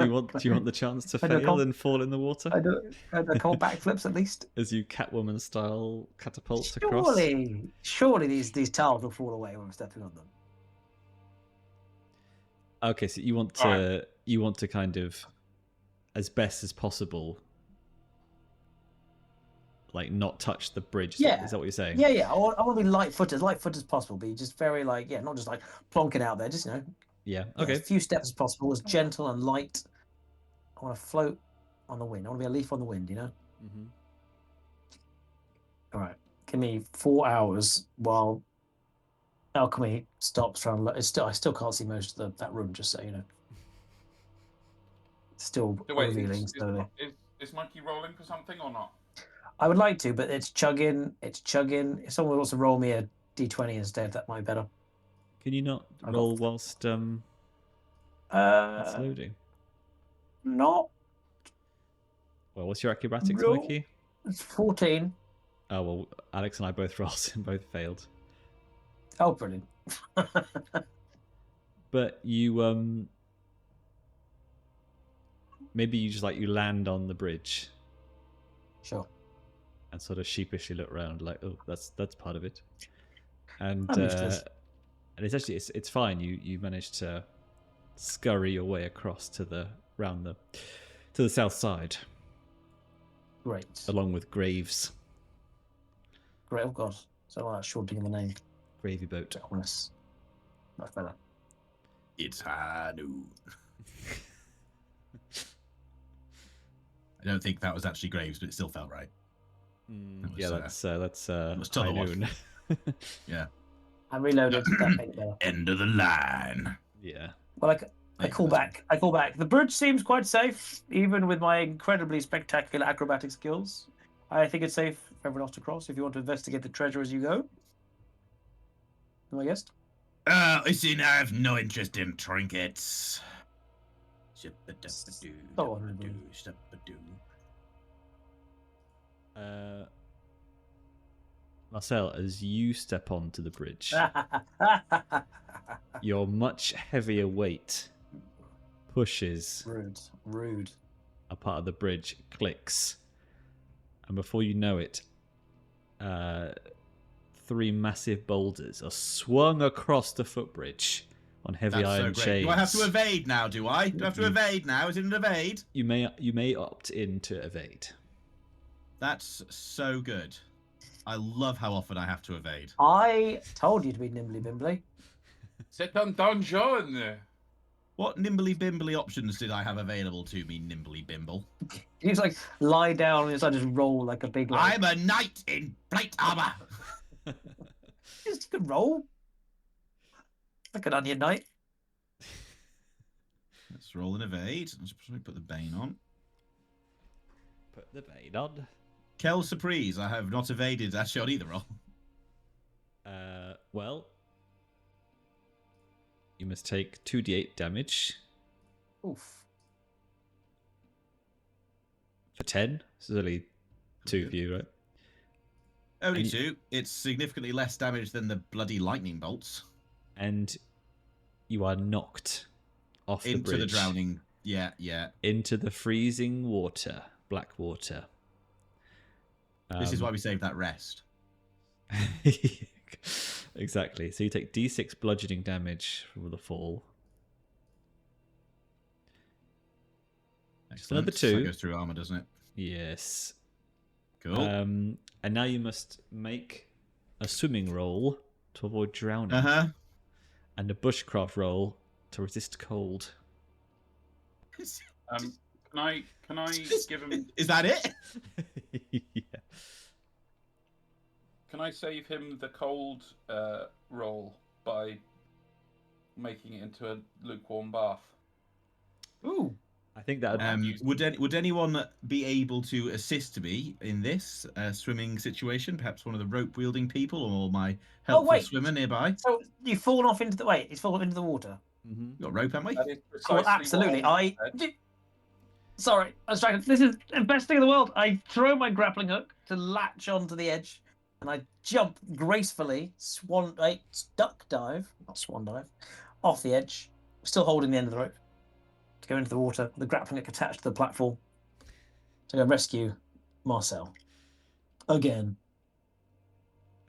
you want the chance to I don't fail know. and fall in the water? I call backflips at least. As you Catwoman style catapult across. Surely these tiles will fall away when I'm stepping on them. Okay, so you want to kind of, as best as possible, like not touch the bridge. Yeah. Is that what you're saying? Yeah. I want to be light-footed as possible. Be just very not just like plonking out there. Just Yeah. Okay. as few steps as possible, as gentle and light. I want to float on the wind. I want to be a leaf on the wind. Mm-hmm. All right. Give me 4 hours while alchemy stops trying to. I still can't see most of that room. Just so you know. Still So wait, revealing slowly. is Monkey rolling for something or not? I would like to, but it's chugging. If someone wants to roll me a d20 instead, that might be better. Can you not roll whilst it's loading? Not. Well, what's your acrobatics, No. Mikey? It's 14. Oh well, Alex and I both rolled and both failed. Oh, brilliant. But you maybe you just you land on the bridge. Sure. And sort of sheepishly look around, like, oh, that's part of it. And it's actually it's fine. You managed to scurry your way across to the south side. Great. Along with Graves. Great. Oh God. So shortening the name. Gravy boat. Honest. Much better. It's high noon. I don't think that was actually Graves, but it still felt right. That's was Tutherwood. Yeah. I reloaded that bit there. End of the line. Yeah. Well, I call back. The bridge seems quite safe, even with my incredibly spectacular acrobatic skills. I think it's safe for everyone else to cross if you want to investigate the treasure as you go. I guess. I have no interest in trinkets. Marcel, as you step onto the bridge, your much heavier weight pushes rude. a part of the bridge, clicks, and before you know it, 3 massive boulders are swung across the footbridge on heavy iron chains. Do I have to evade now? Do I? Do I have to evade now? Is it an evade? You may opt in to evade. That's so good. I love how often I have to evade. I told you to be nimbly bimbly. C'est un donjon. What nimbly bimbly options did I have available to me, nimbly bimble? You just lie down and just roll like a big. I'm a knight in plate armor. Just you can roll like an onion knight. Let's roll and evade. Let's put the bane on. Put the bane on. Quelle surprise! I have not evaded actually on either roll. Well, you must take 2d8 damage Oof. for 10. So there's only 2 for you, right? Only And- 2. It's significantly less damage than the bloody lightning bolts. And you are knocked off the Into bridge. the drowning. Yeah. Into the freezing water. Black water. This is why we saved that rest. Exactly. So you take d6 bludgeoning damage from the fall. Just another Excellent. So 2. that goes through armor, doesn't it? Yes. Cool. And now you must make a swimming roll to avoid drowning, and a bushcraft roll to resist cold. Can I give him? Is that it? Yeah. Can I save him the cold roll by making it into a lukewarm bath? Ooh. I think that Would anyone be able to assist me in this swimming situation? Perhaps one of the rope wielding people or my helpful wait. swimmer nearby. So you've fallen off into the He's fallen into the water. Mhm. Got rope, haven't we? That is Well, precisely absolutely. what I said. Sorry, I was trying. This is the best thing in the world. I throw my grappling hook to latch onto the edge, and I jump gracefully, duck dive, not swan dive, off the edge, still holding the end of the rope, to go into the water. The grappling hook attached to the platform to go rescue Marcel. Again.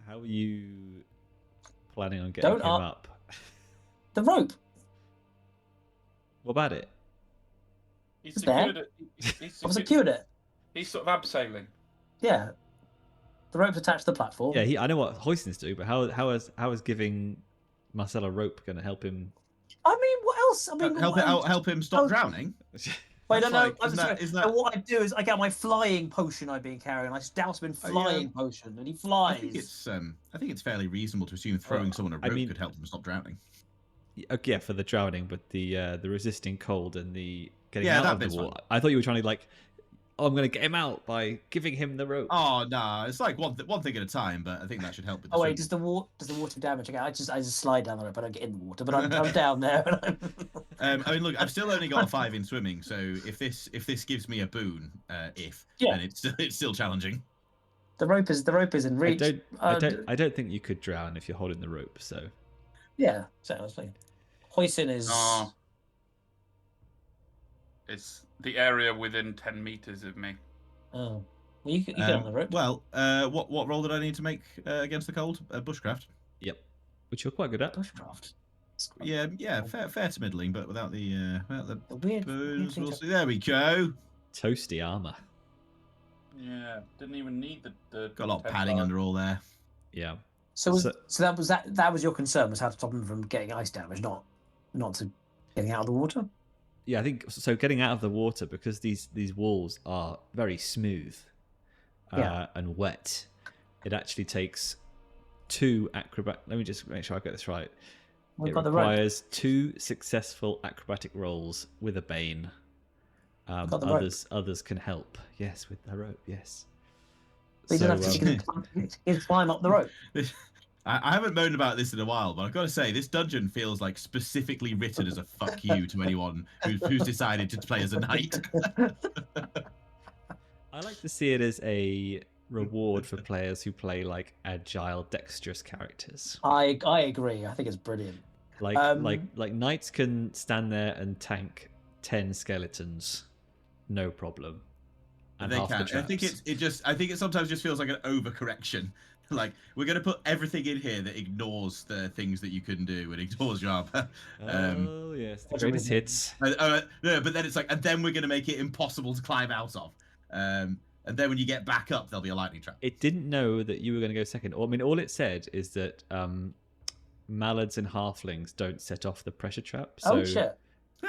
How are you planning on getting him up? The rope. What about it? He's It's there. secured it. I've secured it. He's sort of abseiling. Yeah. The rope's attached to the platform. Yeah, I know what Hoisin's do, but how is giving Marcel a rope going to help him? I mean, what else? I mean, Help him stop drowning. Wait, That's no. like- I'm isn't sorry. that- isn't So that- what I do is I get my flying potion I've been carrying. I douse him in flying potion, and he flies. I think it's fairly reasonable to assume throwing someone a rope could help them stop drowning. Yeah, for the drowning, but the resisting cold and the getting Yeah, out that of the bit's water. I thought you were trying to I'm going to get him out by giving him the rope. Oh no, it's like one thing at a time, but I think that should help with the Oh wait, swimming. does the water damage? Okay, I just slide down the rope. I don't get in the water, but I'm down there. And I mean, look, I've still only got a 5 in swimming, so if this gives me a boon, then it's still challenging. the rope is in reach. I don't think you could drown if you're holding the rope. So Yeah, so I was thinking. Hoisin is. Oh. It's the area within 10 meters of me. Oh, well, you get on the rope. Well, what roll did I need to make against the cold? Bushcraft. yep, which you're quite good at. Bushcraft. Yeah, fair to middling, but without the The weird boons. thing We'll to- see. There we go. Toasty armor. Yeah, didn't even need the Got a lot of 10 padding bar. under all there. Yeah. So that was your concern, was how to stop him from getting ice damage, not to getting out of the water. Yeah, I think so. Getting out of the water, because these walls are very smooth and wet. It actually takes 2 acrobat. Let me just make sure I get this right. We've It got the rope. requires 2 successful acrobatic rolls with a bane. Got the rope. Others can help. Yes, with the rope. Yes. But you don't have to. You can climb up the rope. I haven't moaned about this in a while, but I've got to say, this dungeon feels like specifically written as a fuck you to anyone who's decided to play as a knight. I like to see it as a reward for players who play agile, dexterous characters. I agree. I think it's brilliant. Like knights can stand there and tank 10 skeletons, no problem. And They half the can. I think traps. I think it sometimes just feels like an overcorrection. Like, we're going to put everything in here that ignores the things that you couldn't do and ignores your armor. Oh yes, the what do you greatest mean? hits. No, but then it's like, and then we're going to make it impossible to climb out of. And then when you get back up, there'll be a lightning trap. It didn't know that you were going to go second. I mean, all it said is that mallards and halflings don't set off the pressure trap. So Oh shit!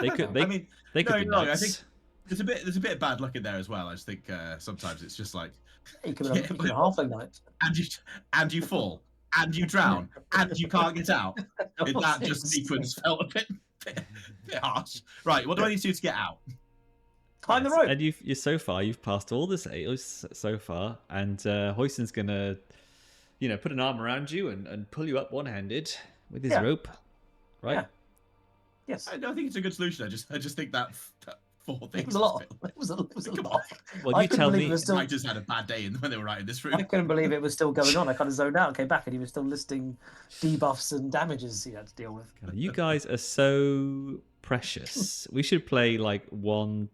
they could. They, I mean, they could no, be you're wrong. I knights. think there's a bit of bad luck in there as well. I just think sometimes it's just like, You could be a halfling knight. and you fall, and you drown, and you can't get out. That just sequence felt a bit harsh. Right, what do I need to do to get out? Climb the rope. And you've passed all the sales so far, and Hoisin's gonna put an arm around you and pull you up one-handed with his Yeah. rope, right? Yeah. Yes. I don't think it's a good solution. I just think that 4 things. It was a lot. is It was a Come lot. Well, I you couldn't tell believe me. it was still. I just had a bad day when they were writing this room. I couldn't believe it was still going on. I kind of zoned out and came back, and he was still listing debuffs and damages he had to deal with. You guys are so precious. We should play like 1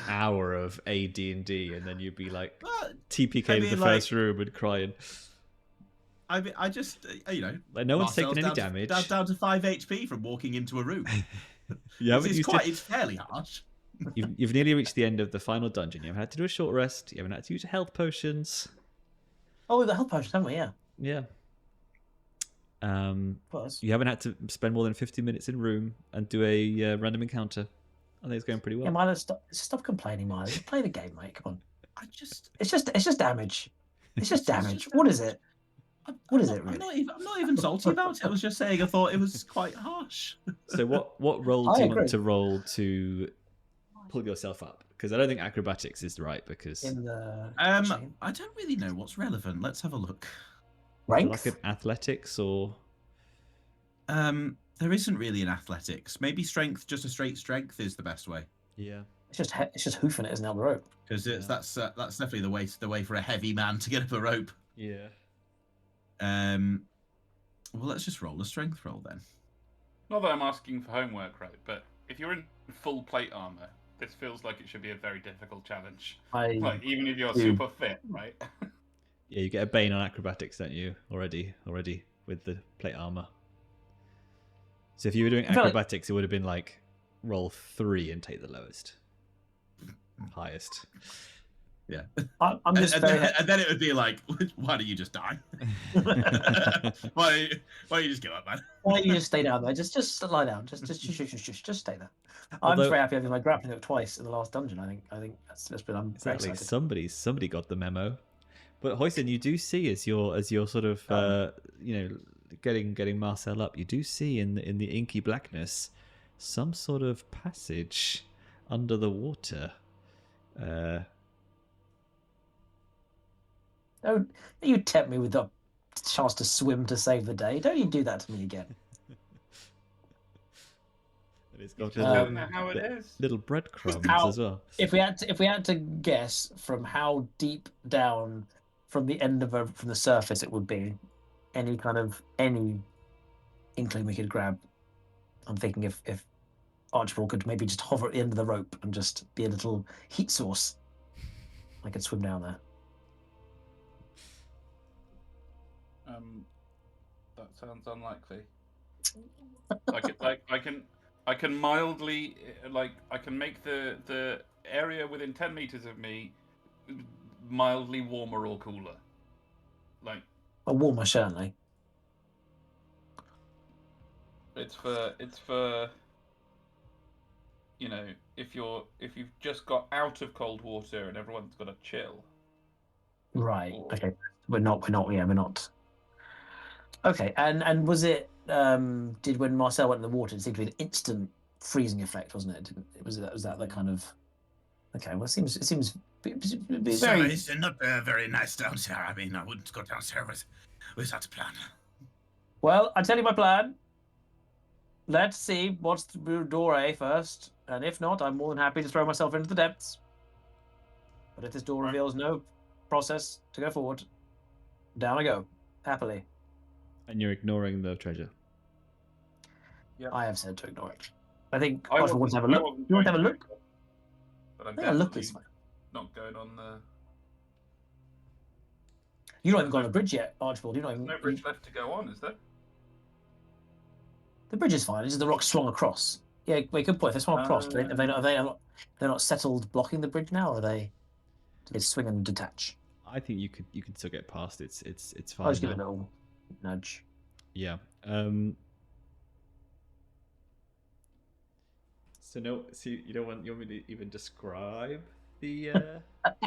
hour of AD&D, and then you'd be like TPK to the first room and crying. I just, Like no one's taking any Marcel's damage. down to 5 HP from walking into a room. It's fairly harsh. You've nearly reached the end of the final dungeon. You haven't had to do a short rest. You haven't had to use health potions. Oh, we've got health potions, haven't we? Yeah. Yeah. Was. You haven't had to spend more than 50 minutes in room and do a random encounter. I think it's going pretty well. Yeah, Milo, stop complaining, Milo. Just play the game, mate. Come on. It's just damage. It's just damage. What is it? What is it, really? I'm not even salty about it. I was just saying I thought it was quite harsh. So what roll do I you want agree. to roll to pull yourself up? Because I don't think acrobatics is right, because In the I don't really know what's relevant. Let's have a look. rank. like an athletics or There isn't really an athletics. Maybe strength, just a straight strength is the best way. yeah. It's just hoofing it, isn't it, on the rope? Because that's definitely the way for a heavy man to get up a rope. Yeah. Well, let's just roll a strength roll then. Not that I'm asking for homework, right? But if you're in full plate armor, this feels like it should be a very difficult challenge. Like even if you're super fit, right? Yeah, you get a bane on acrobatics, don't you? Already with the plate armor. So if you were doing I feel like- acrobatics, it would have been like roll 3 and take the lowest, highest. Yeah. I'm just and, very. and then it would be like, why don't you just die? why don't you just give up, man? Why don't you just stay down there? Just lie down. Just stay there. I'm Although- very happy having my grappling hook twice in the last dungeon. I think that's been. I'm very Exactly. excited. Somebody got the memo. But Hoisin, you do see as you're sort of getting Marcel up, you do see in the inky blackness some sort of passage under the water. Don't you tempt me with the chance to swim to save the day. Don't you do that to me again. And it's got I don't know how it is. little breadcrumbs How- as well. If we had to guess from how deep down from the end of from the surface it would be, any inkling we could grab. I'm thinking if Archibald could maybe just hover at the end of the rope and just be a little heat source, I could swim down there. That sounds unlikely. I can mildly I can make the area within 10 meters of me mildly warmer or cooler. Like A warmer, certainly. it's for if you've just got out of cold water and everyone's got a chill. Right. Or- Okay. We're not. Yeah, we're not. Okay. And was it? Did when Marcel went in the water, it seemed to be an instant freezing effect, wasn't it? Was that the kind of? Okay. Well, it seems very. It's not very nice down there. I mean, I wouldn't go down there without a plan. Well, I tell you my plan. Let's see what's through door A first, and if not, I'm more than happy to throw myself into the depths. But if this door reveals no process to go forward, down I go, happily. And you're ignoring the treasure. I have said to ignore it. I think I Archibald wants to have a wasn't- I look. wasn't You want to have a going look? But I'm I think a look definitely is fine. not going on the. You've not even gone on the bridge yet, Archibald. You're not There's even. no bridge left to go on, is there? The bridge is fine. It's just the rock swung across. Yeah, wait, good point. If they swung across, they're not settled blocking the bridge now, or are they? Do they swing and detach? I think you could still get past. It's I'll fine. just give it a now. little nudge. Yeah. So you don't want me to even describe the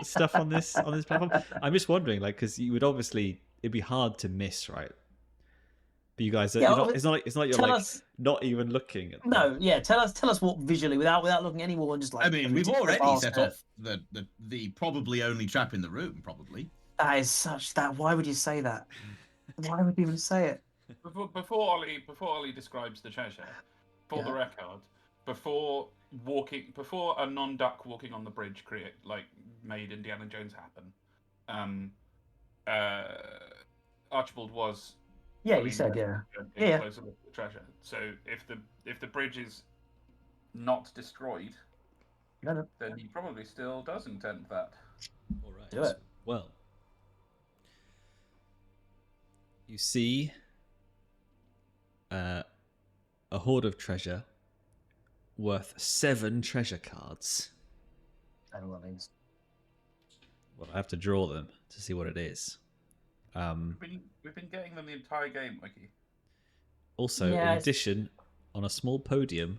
stuff on this platform. I'm just wondering, like, because you would obviously it'd be hard to miss, right? But you guys, it's not like you're tell like us- not even looking at. No, yeah. Tell us what visually, without looking at anyone, just like. I mean, we've already set off. off the probably only trap in the room, probably. That is such that. Why would you say that? Why would you even say it? Before Ollie describes the treasure, for the record, before a non-duck walking on the bridge made Indiana Jones happen, Archibald was. Yeah, you said closer look at the treasure. So if the bridge is not destroyed, No. then he probably still does intend that. All right. Do it. Well, you see a hoard of treasure worth 7 treasure cards. I don't know what that means. Well, I have to draw them to see what it is. We've been getting them the entire game, Mikey. Also, in addition, on a small podium,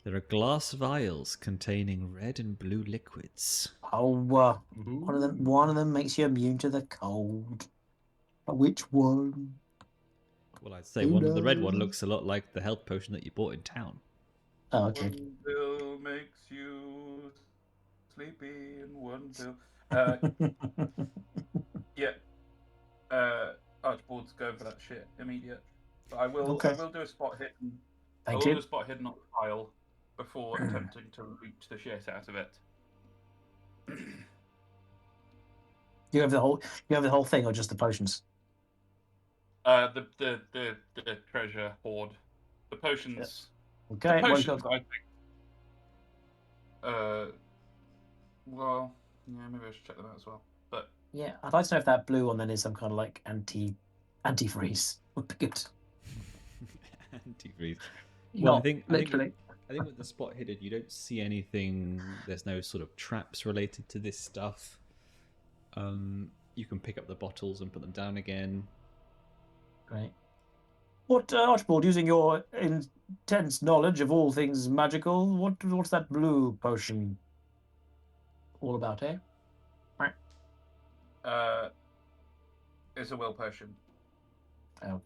there are glass vials containing red and blue liquids. Oh, one of them makes you immune to the cold. But which one? Well, I'd say the red one looks a lot like the health potion that you bought in town. Oh, okay. One pill makes you sleepy, and one pill. Yeah. Archibald's going for that shit immediate. But I will do a spot hidden. Thank I will you. do a spot hidden on the file before attempting to reach the shit out of it. You have the whole thing, or just the potions? The treasure hoard, the potions. Okay. The potions, I think. Well, yeah, maybe I should check them out as well. But yeah, I'd like to know if that blue one then is some kind of like antifreeze. Would be good. Antifreeze. Well, I think literally. I think with the spot hidden, you don't see anything. There's no sort of traps related to this stuff. You can pick up the bottles and put them down again. Great. What, Archibald, using your intense knowledge of all things magical, what's that blue potion all about, eh? It's a will potion. Oh,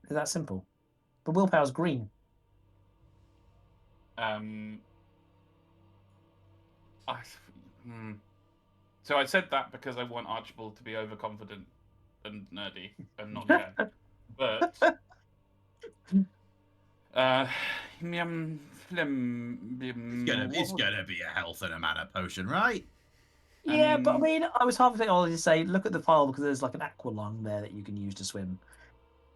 is that simple? But willpower's green. So I said that because I want Archibald to be overconfident and nerdy and not Jen. But it's gonna be a health and a mana potion, right? Yeah, but I mean, I was half thinking, I'll just say, look at the file because there's like an aqua lung there that you can use to swim.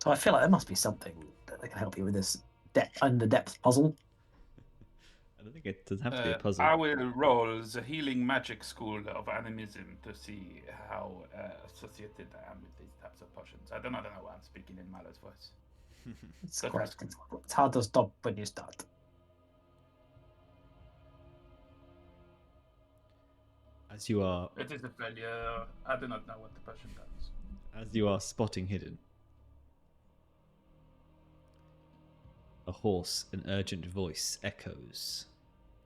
So I feel like there must be something that can help you with this depth puzzle. I don't think it doesn't have to be a puzzle. I will roll the healing magic school of animism to see how associated I am with these types of potions. I don't know why I'm speaking in Mallow's voice. It's hard to stop when you start. As you are... It is a failure. I do not know what the potion does. As you are spotting hidden, a hoarse and urgent voice echoes.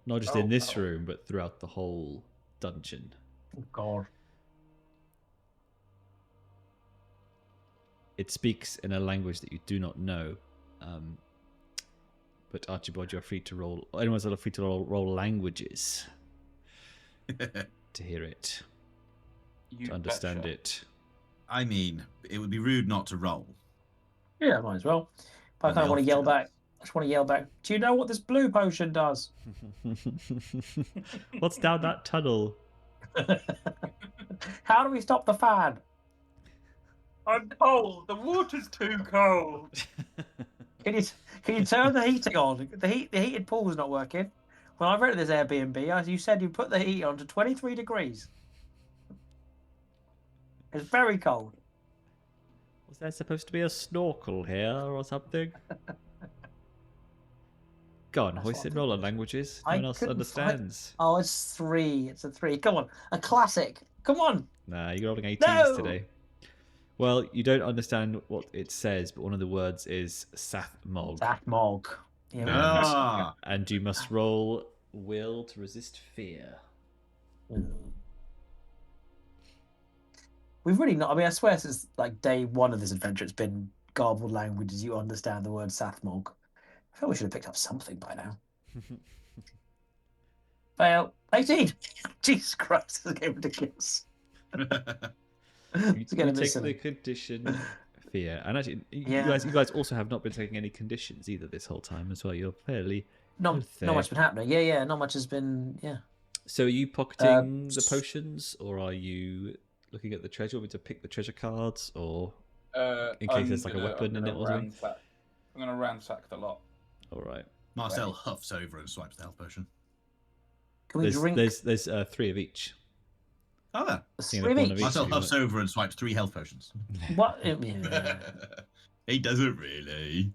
Not just in this room, but throughout the whole dungeon. Oh, God. It speaks in a language that you do not know. But Archibald, you're free to roll... Anyone's free to roll languages. To hear it. To understand it. I mean, it would be rude not to roll. Yeah, might as well. But I kind of want to yell back. I just want to yell back. Do you know what this blue potion does? What's down that tunnel? How do we stop the fan? I'm cold. The water's too cold. Can you turn the heating on? The heated pool's not working. When I rented this Airbnb, you said you put the heat on to 23 degrees. It's very cold. Was there supposed to be a snorkel here or something? Go on, Hoisin, roll on languages. No one else understands. Oh, it's 3. It's a 3. Come on. A classic. Come on. Nah, you're rolling 18s today. Well, you don't understand what it says, but one of the words is Sathmog. Sathmog. Yeah, and you must roll will to resist fear. We've really not... I mean, I swear since like day 1 of this adventure, it's been garbled languages. You understand the word Sathmog. I feel we should have picked up something by now. Fail. 18! Jesus Christ, this is getting ridiculous. You take the condition fear. And actually, Yeah. you guys also have not been taking any conditions either this whole time as well. You're fairly Not fair. much been happening. Yeah, not much has been. Yeah. So are you pocketing the potions, or are you looking at the treasure? Want me to pick the treasure cards, or in case there's like a weapon in it or something? I'm gonna ransack the lot. All right. Marcel huffs over and swipes the health potion. Can we drink? There's 3 of each. Oh, there. Three of each. Marcel huffs over and swipes 3 health potions. What? Yeah. He doesn't really.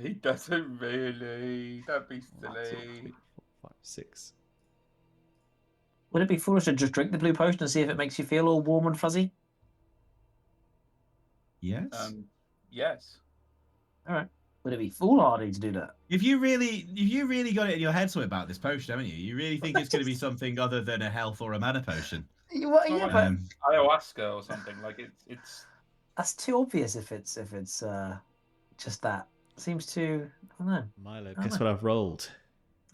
He doesn't really. Don't be 1, 2, silly. 3, 4, 5, 6. Would it be foolish to just drink the blue potion and see if it makes you feel all warm and fuzzy? Yes. Yes. All right. Would it be foolhardy to do that? If you really got it in your head something about this potion, haven't you? You really think it's going to be something other than a health or a mana potion? Well, yeah, but Ayahuasca or something like it's. that's too obvious if it's just that. Seems too. I don't know. Milo, guess what I've rolled?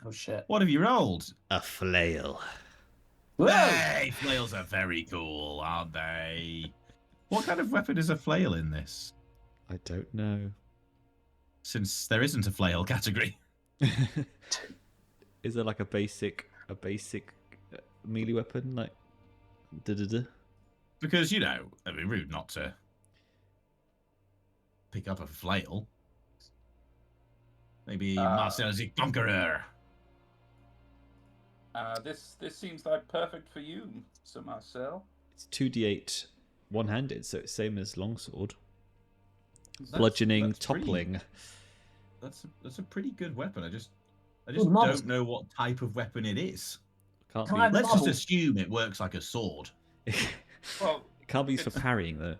Oh shit! What have you rolled? A flail. Whoa! Hey, flails are very cool, aren't they? What kind of weapon is a flail in this? I don't know. Since there isn't a flail category. Is there like a basic melee weapon like? Because it'd be rude not to pick up a flail. Maybe Marcel's a conqueror. This seems like perfect for you, Sir Marcel. It's 2d8 one-handed, so it's same as longsword. Bludgeoning, that's toppling. That's a pretty good weapon. I just marbles. don't know what type of weapon it is. Can't Can be. I have Let's just marbles? assume it works like a sword. Well, It can't be used for parrying though.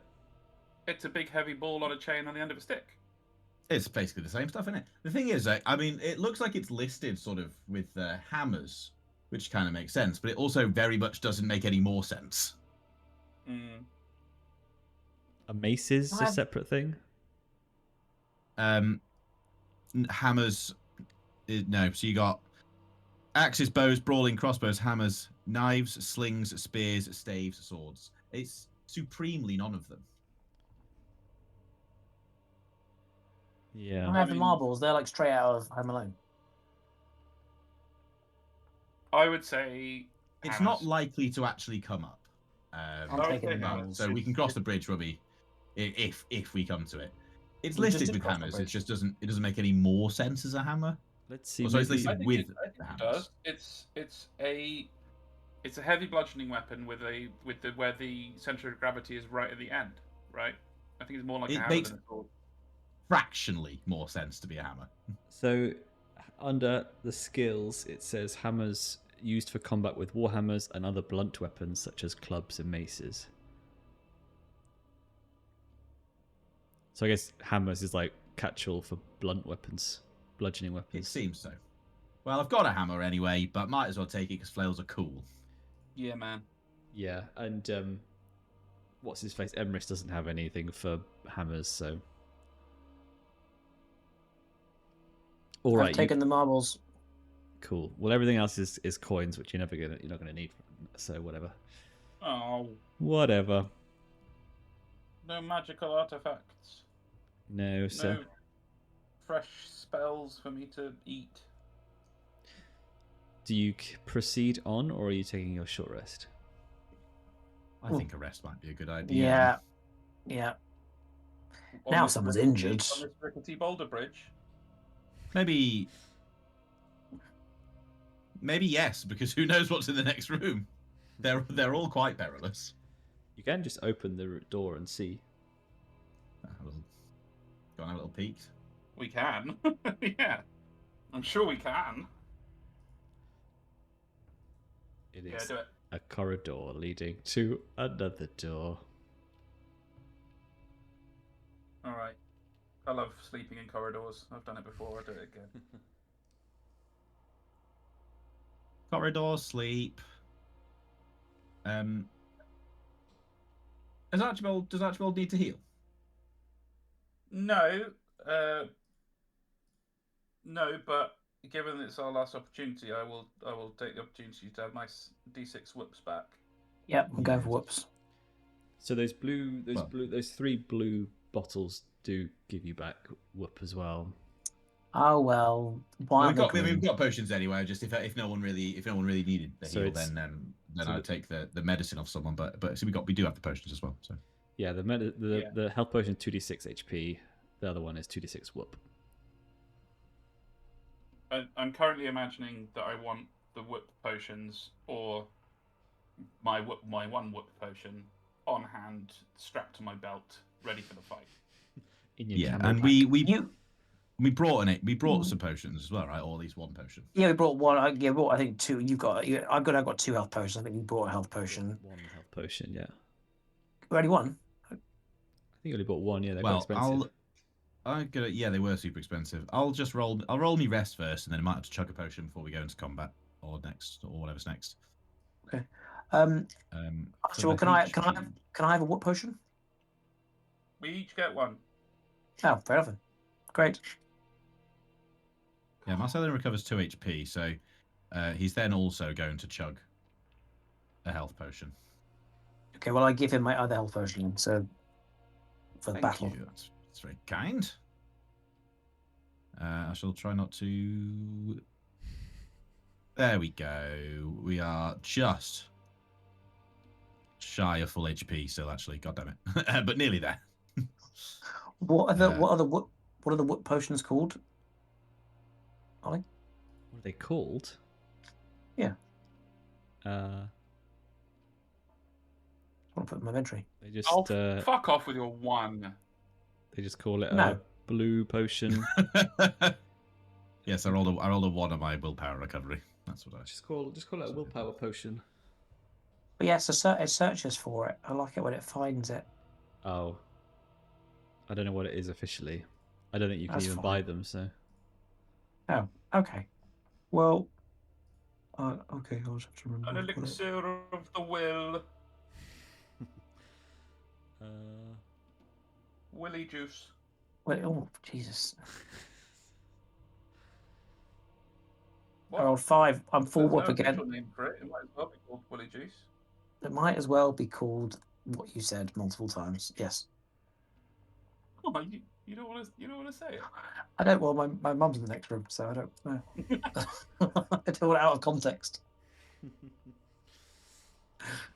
it's a big heavy ball on a chain on the end of a stick. It's basically the same stuff, isn't it? The thing is, I mean, it looks like it's listed sort of with hammers, which kind of makes sense, but it also very much doesn't make any more sense. Mm. A mace is a separate thing. Hammers, no. So you got axes, bows, brawling, crossbows, hammers, knives, slings, spears, staves, swords. It's supremely none of them. Yeah. I have the marbles. They're like straight out of Home Alone. I would say It's hammers. not likely to actually come up. I'm taking the okay, marbles. So we can cross the bridge, Robbie, if we come to it. It's We just listed did with cross the hammers. It bridge. just doesn't make any more sense as a hammer. Let's see. Oh, sorry, it's maybe- listed I think with it the hammers. does. It's a heavy bludgeoning weapon with where the center of gravity is right at the end, right? I think it's more like It a hammer makes- than a sword. Fractionally more sense to be a hammer. So, under the skills, it says hammers used for combat with warhammers and other blunt weapons such as clubs and maces. So I guess hammers is like catch-all for blunt weapons, bludgeoning It weapons. seems so. Well, I've got a hammer anyway, but might as well take it because flails are cool. Yeah, man. Yeah, and what's his face? Emrys doesn't have anything for hammers, so. All I've right, taken the marbles. cool. Well, everything else is coins, which you're not gonna need. So whatever. Oh, Whatever. no magical artifacts. No, sir. No fresh spells for me to eat. Do you proceed on, or are you taking your short rest? I think a rest might be a good idea. Yeah. On Now this someone's rickety- injured. On this rickety boulder bridge. Maybe yes, because who knows what's in the next room? They're all quite perilous. You can just open the door and see. Go on a little peek. We can. Yeah. I'm sure we can. It Yeah, is do it. a corridor leading to another door. Alright. I love sleeping in corridors. I've done it before, I'll do it again. Corridor, sleep. Does Archibald need to heal? No. No, but given it's our last opportunity, I will take the opportunity to have my D6 whoops back. Yep, I'm going for whoops. So those three blue bottles do give you back whoop as well. Oh well, why We've got potions anyway. Just if no one really needed the So heal, it's- then so I'd take the medicine off someone. But so we do have the potions as well. So Yeah, the health potion is 2d6 HP. The other one is 2d6 whoop. I'm currently imagining that I want the whoop potions or my one whoop potion on hand, strapped to my belt, ready for the fight. In your camo and pack. we brought some potions as well, right? Or at least one potion. Yeah, we brought one. I think two. I've got 2 health potions. I think you brought a health potion. One health potion, yeah. Only one. I think you only bought one. Yeah, they're quite expensive. They were super expensive. I'll roll me rest first, and then I might have to chug a potion before we go into combat or whatever's next. Okay. So Can I have a whoop potion? We each get one. Oh, fair enough. Great. Yeah, Marcel then recovers 2 HP, so he's then also going to chug a health potion. Okay, well I give him my other health potion. So for the Thank battle. you. That's very kind. I shall try not to. There we go. We are just shy of full HP still, actually. God damn it, but nearly there. What are the whoop potions called? Ollie? What are they called? Yeah. Uh, I want to put in my inventory. they just Fuck off with your one. they just call it No. a blue potion. Yes, I rolled a 1 on my willpower recovery. That's what I. just call it a willpower potion. But yes, it searches for it. I like it when it finds it. Oh, I don't know what it is officially. I don't think you can That's even fine. buy them. So Oh, okay. Well, okay. I'll just have to remember. An what I've got it. elixir of the will. Willy juice. Wait, oh, Jesus. What? I rolled 5. I'm full There's whoop no again. official name for it. It might as well be called Willy juice. It might as well be called what you said multiple times. Yes. Oh, you don't want to say it. I don't. Well, my mum's in the next room, so I don't know. I don't want it out of context.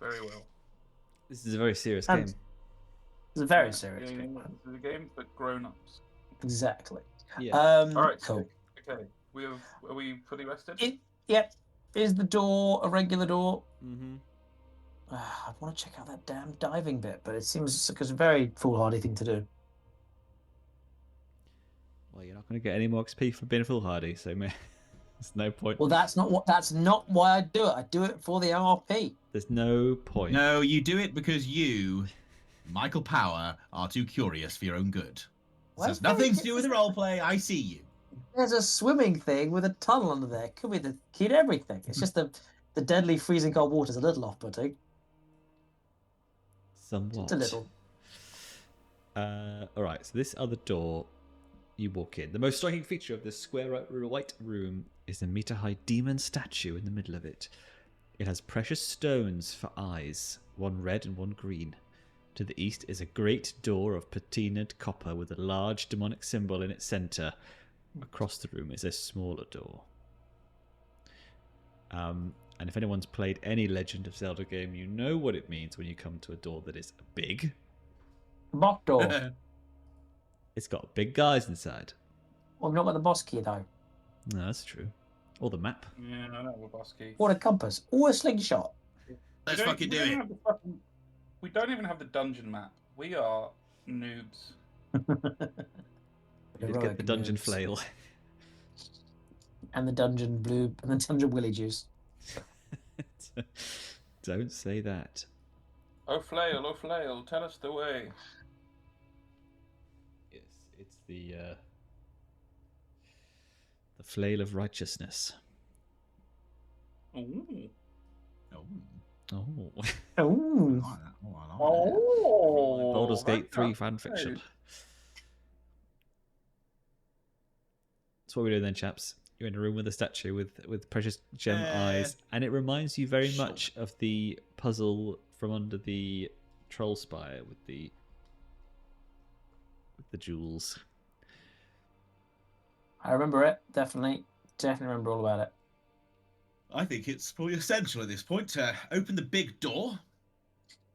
Very well. this is a very serious And- game. It's a very serious game. This is a game for grown-ups. Exactly. Yeah. All right. Cool. Okay. Are we fully rested? Yep. Is the door a regular door? Mm-hmm. I want to check out that damn diving bit, but it seems like it's a very foolhardy thing to do. Well, you're not going to get any more XP for being foolhardy, so there's no point. Well, that's not why I do it. I do it for the RP. There's no point. No, you do it because you, Michael Power, are too curious for your own good. This Why has is there- nothing to do with the roleplay. I see you. There's a swimming thing with a tunnel under there. Could be the key to everything. It's just the deadly freezing cold water is a little off-putting. Somewhat. Just a little. All right. So this other door, you walk in. The most striking feature of this square white room is a meter-high demon statue in the middle of it. It has precious stones for eyes, one red and one green. To the east is a great door of patinaed copper with a large demonic symbol in its center. Across the room is a smaller door. And if anyone's played any Legend of Zelda game, you know what it means when you come to a door that is big. Mock door. It's got big guys inside. Well, we've not got the boss key though. No, that's true. Or the map. Yeah, I know, Woboski. Or a compass. Or a slingshot. Let's fucking do it. We don't even have the dungeon map. We are noobs. You did get the dungeon flail. And the dungeon blue and the dungeon willy juice. Don't say that. Oh flail, tell us the way. Yes, it's the flail of righteousness. Ooh. Oh. Oh. Oh. Oh. Baldur's Gate 3 that's fanfiction. nice. That's what we're doing then, chaps. You're in a room with a statue with precious gem eyes, and it reminds you very much of the puzzle from under the troll spire with the jewels. I remember it. Definitely remember all about it. I think it's probably essential at this point to open the big door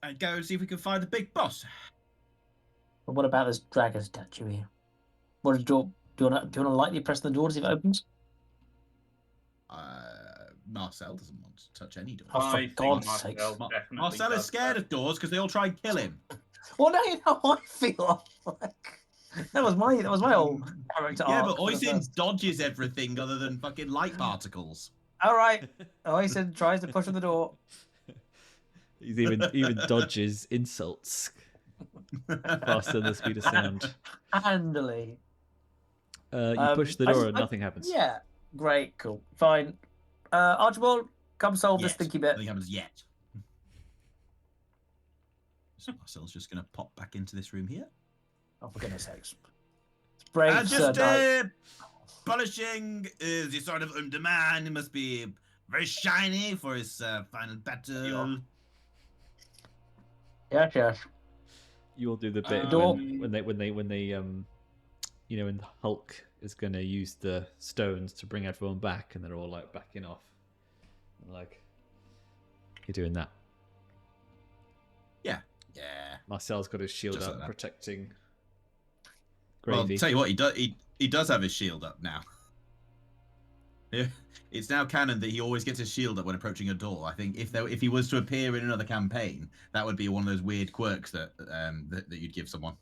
and go and see if we can find the big boss. But what about this dragon statue here? What is the door? Do you want to lightly press the door to see if it opens? Marcel doesn't want to touch any doors. Oh, for I think God's sakes. Marcel is scared of doors because they all try and kill him. Well, now you know how I feel. Like, that was my whole character Yeah, arc but for the Hoisin first- dodges everything other than fucking light particles. All right. Hoisin tries to push on the door. He's even dodges insults faster than the speed of sound. Handily. You push the door and nothing happens. Yeah. Great. Cool. Fine. Archibald, come solve this stinky bit. Nothing happens yet. So Marcel's just going to pop back into this room here. Oh, for goodness sakes. It's brave, Just sir. polishing the sword of Umdaman. It must be very shiny for his final battle. Yes. You will do the bit when they you know, when Hulk is going to use the stones to bring everyone back, and they're all like backing off, and, like, you're doing that. Yeah. Marcel's got his shield Just up, like that. protecting Well, Gravy. tell you what, he does have his shield up now. Yeah, it's now canon that he always gets his shield up when approaching a door. I think if he was to appear in another campaign, that would be one of those weird quirks that you'd give someone.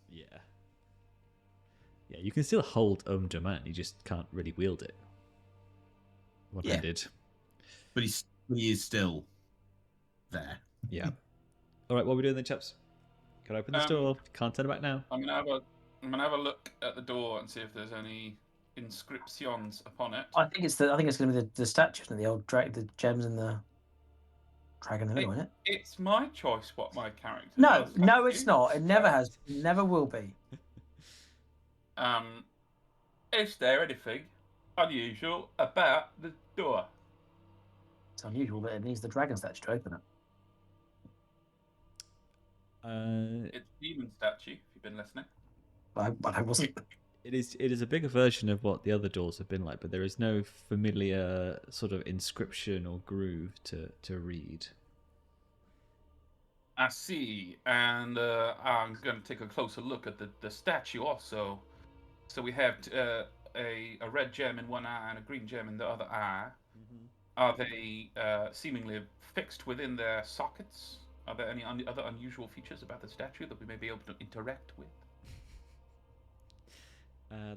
Yeah, you can still hold Umdaman, you just can't really wield it. What I did. But he is still there. Yeah. All right, what are we doing then, chaps? Can I open this door? Can't turn it back now. I'm gonna have a look at the door and see if there's any inscriptions upon it. I think it's going to be the statue, isn't it? The old the gems and the dragon in the middle, isn't it? It's my choice what my character No, does. no, it's not. It never has. Never will be. Is there anything unusual about the door? It's unusual that it needs the dragon statue to open it. It's a demon statue, if you've been listening. But I wasn't. It is a bigger version of what the other doors have been like, but there is no familiar sort of inscription or groove to read. I see, and I'm going to take a closer look at the statue also. So we have a red gem in one eye and a green gem in the other eye. Mm-hmm. Are they seemingly fixed within their sockets? Are there any other unusual features about the statue that we may be able to interact with?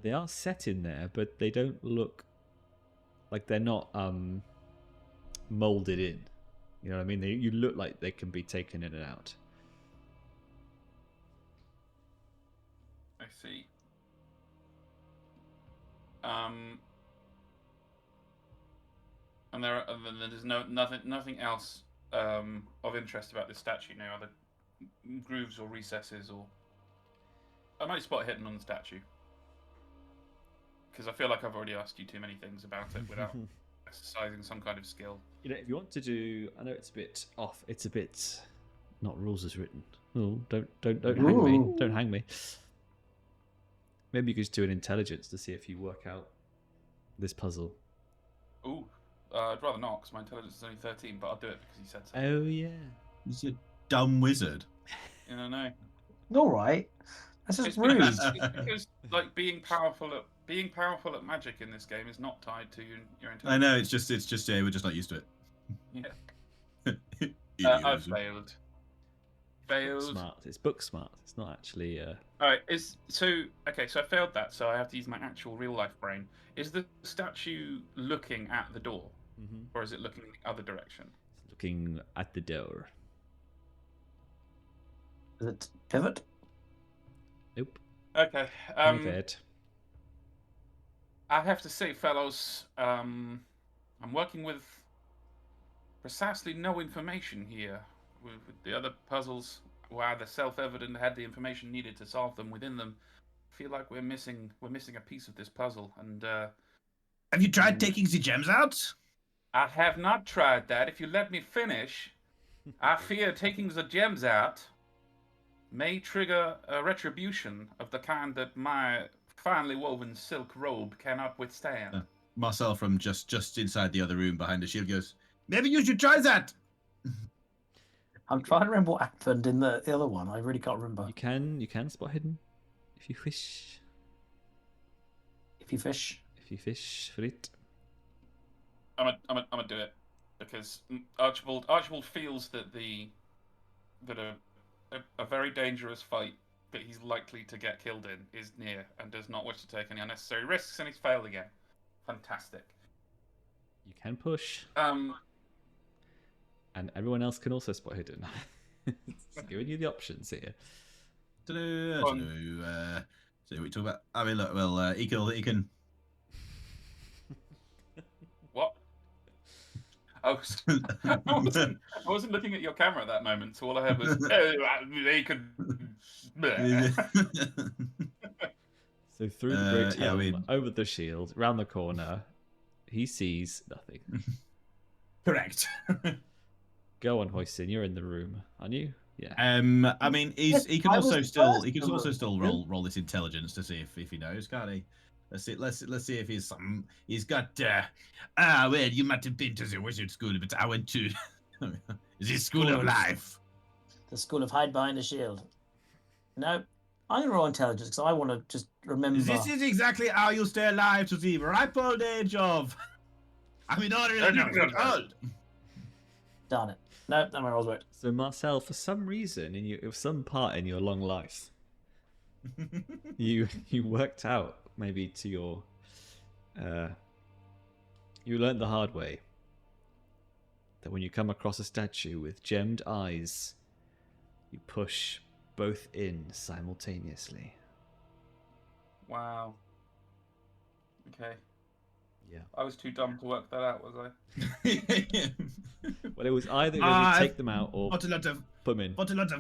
They are set in there, but they don't look like they're not molded in. You know what I mean? You look like they can be taken in and out. I see. And there's nothing else of interest about this statue now. Are there grooves or recesses or? I might spot hidden on the statue. Because I feel like I've already asked you too many things about it without exercising some kind of skill. You know, if you want to do, I know it's a bit off. It's a bit not rules as written. Oh, don't hang me! Don't hang me. Maybe you could just do an intelligence to see if you work out this puzzle. Ooh, I'd rather not, because my intelligence is only 13, but I'll do it because you said so. Oh yeah. He's a dumb wizard. You know, no. All right. That's just It's rude. because like being powerful at magic in this game is not tied to your intelligence. I know, it's just yeah, we're just not used to it. Yeah. I've failed. Smart. It's book smart. It's not actually. All right. So I failed that. So I have to use my actual real life brain. Is the statue looking at the door, or is it looking in the other direction? It's looking at the door. Is it pivot? Nope. Okay. Pivot. I have to say, fellows, I'm working with precisely no information here. With the other puzzles were either self-evident, had the information needed to solve them within them. I feel like we're missing a piece of this puzzle. And have you tried taking the gems out? I have not tried that. If you let me finish, I fear taking the gems out may trigger a retribution of the kind that my finely woven silk robe cannot withstand. Marcel from just inside the other room behind the shield goes, maybe you should try that. I'm trying to remember what happened in the other one. I really can't remember. You can spot hidden if you wish. If you fish. If you fish for it. I'm gonna do it because Archibald feels that a very dangerous fight that he's likely to get killed in is near and does not wish to take any unnecessary risks, and he's failed again. Fantastic. You can push. And everyone else can also spot hidden. It's giving you the options here. So we talk about. I mean, look. Well, he can. What? I wasn't looking at your camera at that moment, so all I heard was, he could. So through the great helm, over the shield, round the corner, he sees nothing. Correct. Go on, Hoisin. You're in the room, aren't you? Yeah. I mean, he can also still roll this intelligence to see if he knows, can't he? Let's see if he's got. Well, you might have been to the wizard school, but I went to the school of life. The school of hide behind the shield. No, I'm gonna roll intelligence because I want to just remember. This is exactly how you stay alive to the ripe old age of. I mean, old. Darn it. No, that my rolls worked. So Marcel, for some reason, in some part in your long life, you worked out maybe to your, you learned the hard way that when you come across a statue with gemmed eyes, you push both in simultaneously. Wow. Okay. Yeah. I was too dumb to work that out, was I? Well, it was either going to take them out or put a lot of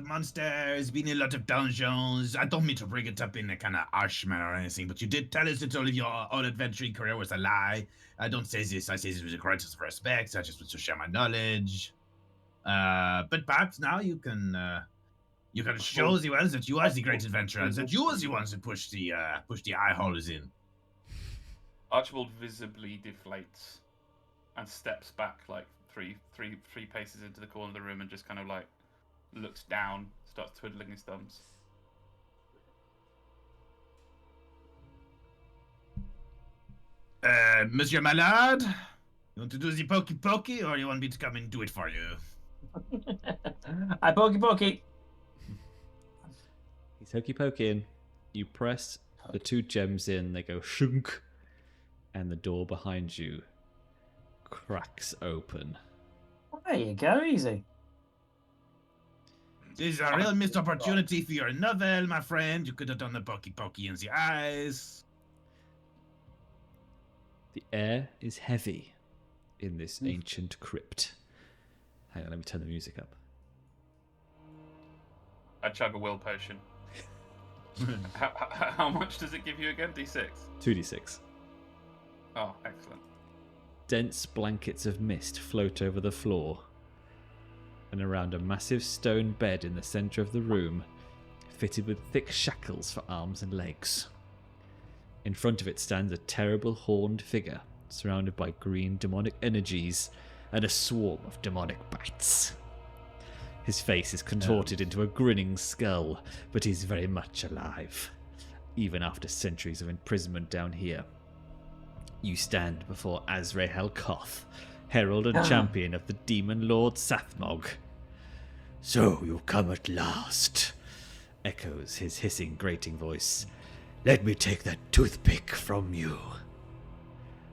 monsters, been in a lot of dungeons. I don't mean to bring it up in a kind of harsh manner or anything, but you did tell us that all of your own adventuring career was a lie. I don't say this. I say this with the greatest respect. I just want to share my knowledge. But perhaps now you can show the ones that you are the great adventurers, that you are the ones who push the eye holes in. Archibald visibly deflates and steps back like three paces into the corner of the room and just kind of like looks down, starts twiddling his thumbs. Monsieur Mallard, you want to do the pokey or you want me to come and do it for you? I pokey. he's hokey poking. You press the two gems in, they go shunk, and the door behind you cracks open. There you go, easy. This is a real missed opportunity for your novel, my friend. You could have done the pokey in the eyes. The air is heavy in this ancient crypt. Hang on, let me turn the music up. I chug a will potion. How much does it give you again? D6? 2d6. Oh, excellent. Dense blankets of mist float over the floor and around a massive stone bed in the centre of the room, fitted with thick shackles for arms and legs. In front of it stands a terrible horned figure, surrounded by green demonic energies and a swarm of demonic bats. His face is contorted into a grinning skull, but he's very much alive, even after centuries of imprisonment down here. You stand before Azrehel Koth, herald and champion of the demon lord Sathmog. "So you've come at last," echoes his hissing, grating voice. "Let me take that toothpick from you."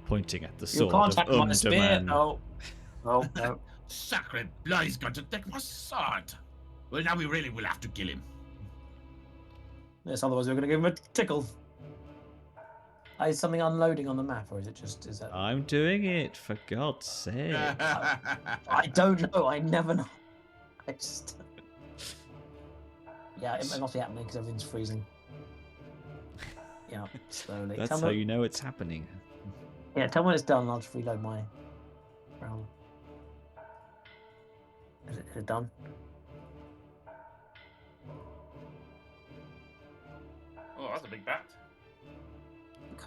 Pointing at the sword of Umdaman. Oh, no. Sacred blood, he's going to take my sword. Well, now we really will have to kill him. Yes, otherwise we're going to give him a tickle. Is something unloading on the map, or is that? I'm doing it, for God's sake. I don't know. I never know. I just. Yeah, it must be happening because everything's freezing. Yeah, slowly. That's how you know it's happening. Yeah, tell me when it's done and I'll just reload my round. Is it done? that's a big bat.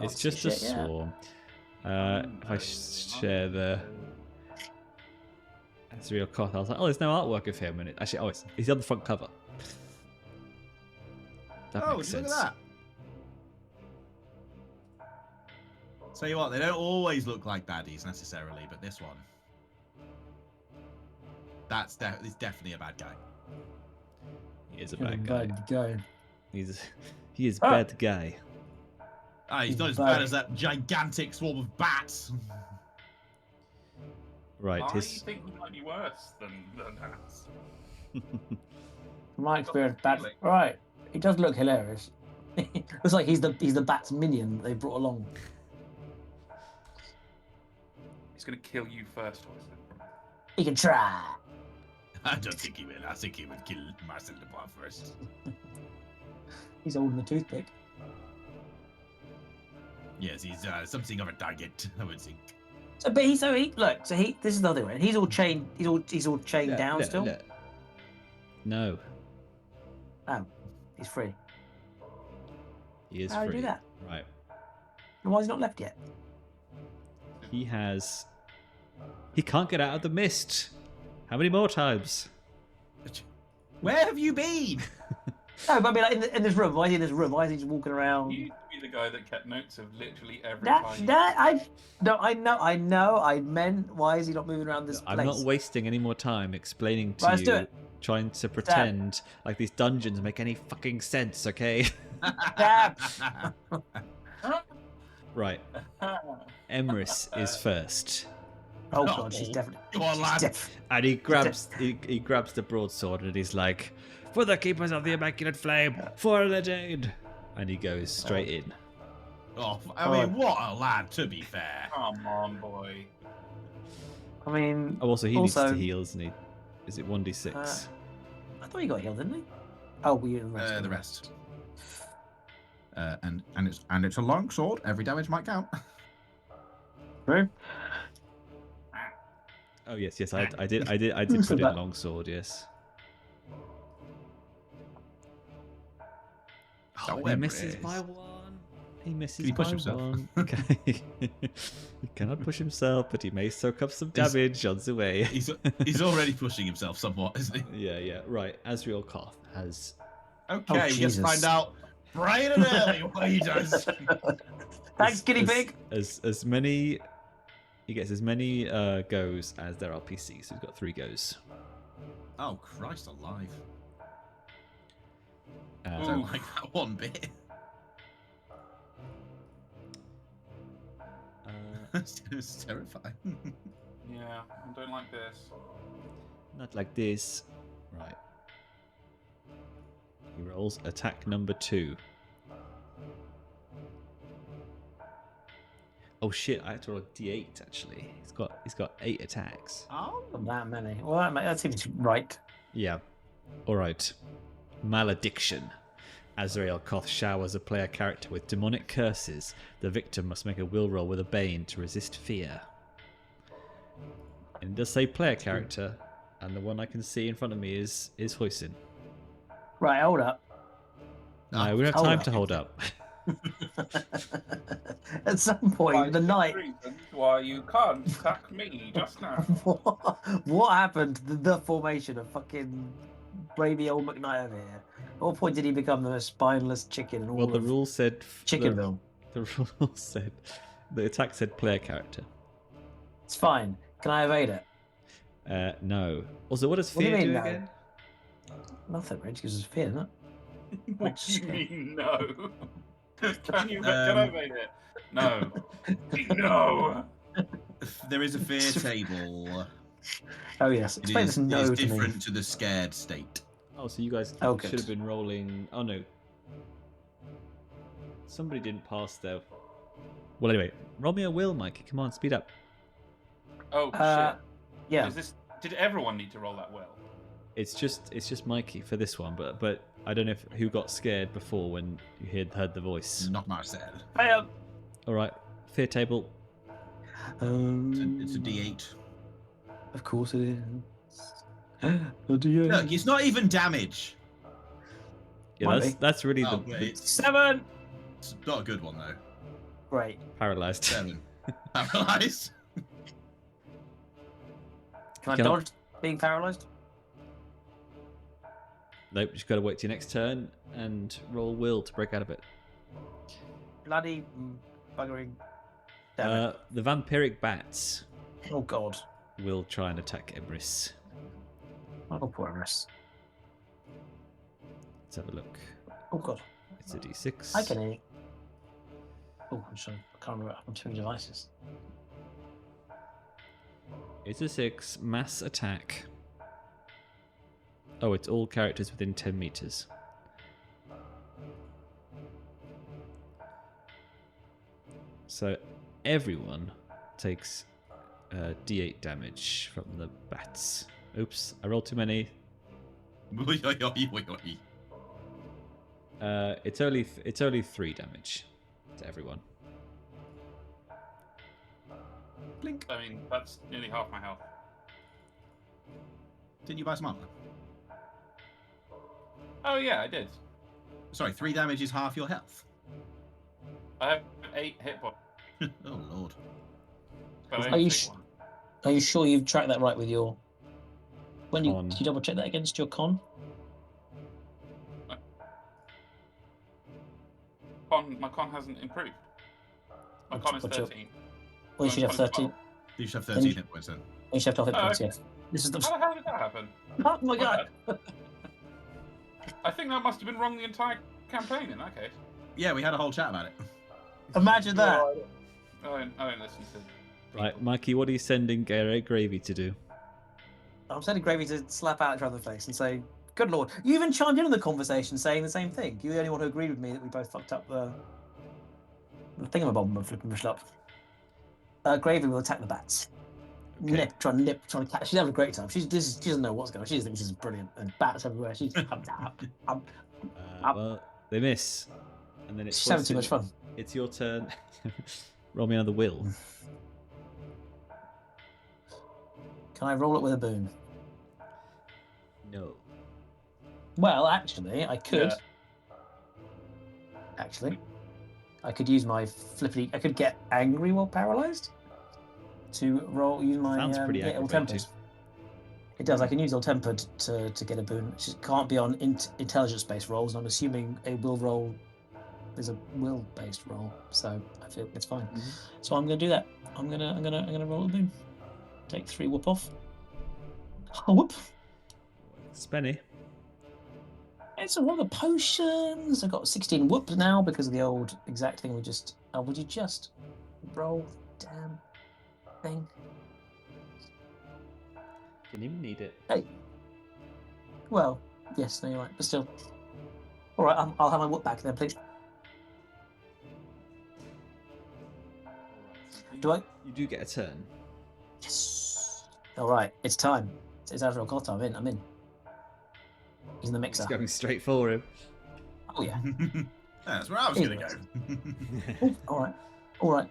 It's just a swarm. If I share the Azrehel Koth, I was like, oh, there's no artwork of him. And actually, he's on the front cover. That makes sense. Look at that. Tell you what, they don't always look like baddies necessarily, but this one, it's definitely a bad guy. He is a bad guy. He is Oh. bad guy. He's not as bad as that gigantic swarm of bats. Right. I think he might be worse than that. My experience, bad. Right, he does look hilarious. Looks like he's the bat's minion that they brought along. He's going to kill you first, Hoisin. He can try. I don't think he will. I think he would kill Marcel the Bois first. He's holding the toothpick. Yes, he's something of a target, I would think. This is the other way. He's all chained. He's all chained down still. No, Oh, he's free. he is How free. do you do that? Right. And why is he not left yet? He can't get out of the mist. How many more times? Where have you been? No, but I mean, like in this room. Why is he in this room? Why is he just walking around? You used to be the guy that kept notes of literally every time. I know. I meant, why is he not moving around this place? I'm not wasting any more time explaining to Let's do you, it. trying to pretend like these dungeons make any fucking sense, okay? Stab. Right. Emrys is first. Oh god, she's definitely. Go on, lad. And he grabs the broadsword and he's like, for the keepers of the Immaculate Flame, for Legend. And he goes straight in. Oh, I mean, what a lad, to be fair. Come on, boy. I mean. Oh, also, he needs to heal, doesn't he? Is it 1d6? I thought he got healed, didn't he? Oh, we The rest. And it's a long sword. Every damage might count. True. Oh yes, I did put in longsword, yes. Oh, he misses by one. He misses Can he push by himself? one. Okay. He cannot push himself, but he may soak up some damage on the way. He's already pushing himself somewhat, isn't he? Yeah. Right. Azrehel Koth has. Okay, we get to find out bright and early what he does. Thanks, guinea pig. As many. He gets as many goes as there are PCs. So he's got 3 goes. Oh Christ alive! I Ooh. don't like that one bit. It's terrifying. Yeah, I don't like this. Not like this. Right. He rolls attack number 2. Oh shit! I have to roll a d8 actually. He's got 8 attacks. Oh, Not that many. Well, that seems right. Yeah. All right. Malediction. Azrehel Koth showers a player character with demonic curses. The victim must make a will roll with a bane to resist fear. And it does say player character, and the one I can see in front of me is Hoisin. Right, hold up. No, we don't have time to hold up. At some point, the night. Reasons why you can't attack me just now. What happened to the formation of fucking bravey old McKnight over here? At what point did he become the most spineless chicken in all Well, the of rule said Chickenville? The rule said the attack said player character. It's fine. Can I evade it? No. Also, what does What do fear you do mean, no? again? Nothing, Rich, because it's fear, isn't it? What do you mean, no? Can I evade it? No. No. there is a fear table. Oh, yes. It Explain is, this no it is to me. different to the scared state. Oh, so you guys Oh, good. should have been rolling. Oh no. Somebody didn't pass though. Well, anyway, roll me a will, Mikey. Come on, speed up. Oh shit. Yeah. Did everyone need to roll that well? It's just Mikey for this one, but I don't know who got scared before when you heard the voice. Not Marcel. Hey, All right, fear table. It's a D8. Of course it is. What do you? Look, it's not even damage. Yeah, Might be. that's really Oh, the wait. 7. It's not a good one though. Great. Paralyzed. 7. Paralyzed. Can I You cannot- dodge being paralyzed? Nope, just gotta wait till your next turn and roll will to break out of it. Bloody buggering. Damn it. The vampiric bats Oh god. will try and attack Emrys. Oh, poor Emrys. Let's have a look. Oh god. It's a d6. I can eat. Oh, I can't remember on 2 devices. It's a 6 mass attack. Oh, it's all characters within 10 meters. So everyone takes d8 damage from the bats. Oops, I rolled too many. It's only 3 damage to everyone. Blink. I mean, that's nearly half my health. Didn't you buy some armor? Oh yeah, I did. Sorry, 3 damage is half your health. I have 8 hit points. Oh lord. But I Are only you take one. Are you sure you've tracked that right with your... When you... Con. Did you double check that against your con? My con hasn't improved. My con is What's your- 13. Well, you should have 13. You should have 13 hit points then. You should have 12 hit Oh, points, okay. yes. This is the... How the hell did that happen? Oh my god! I think that must have been wrong the entire campaign in that case. Yeah, we had a whole chat about it. Imagine that! I don't listen to. Right, Mikey, what are you sending Gravy to do? I'm sending Gravy to slap Alex around the face and say, good lord. You even chimed in on the conversation saying the same thing. You're the only one who agreed with me that we both fucked up the thingamabob and flipping the up. Gravy will attack the bats. Okay. Trying to catch. She's having a great time. She doesn't know what's going on. She just thinks this is brilliant. And bats everywhere. She's Well, they miss. And then it's she's having too much fun. It's your turn. Roll me another will. Can I roll it with a boon? No. Well, actually, I could. Yeah. Actually, I could use my flippity. I could get angry while paralyzed to use my Sounds pretty ill-tempered. aggravating. It does. I can use ill-tempered to get a boon, which can't be on intelligence-based rolls. And I'm assuming a will roll is a will-based roll, so I feel it's fine. Mhm. So I'm going to do that. I'm gonna roll a boon. Take 3 whoop off. Oh, whoop. Spenny. It's a lot of potions. I've got 16 whoops now because of the old exact thing we just... Oh, would you just roll the damn thing? Didn't even need it. Hey. Well, yes, no, you're right, but still. All right, I'll have my whoop back then, please. Do I? You do get a turn. Yes. All right, it's time. It's Azrehel Koth time. I'm in. He's in the mixer. It's going straight for him. Oh, yeah. That's where I was going to go. Oh, all right.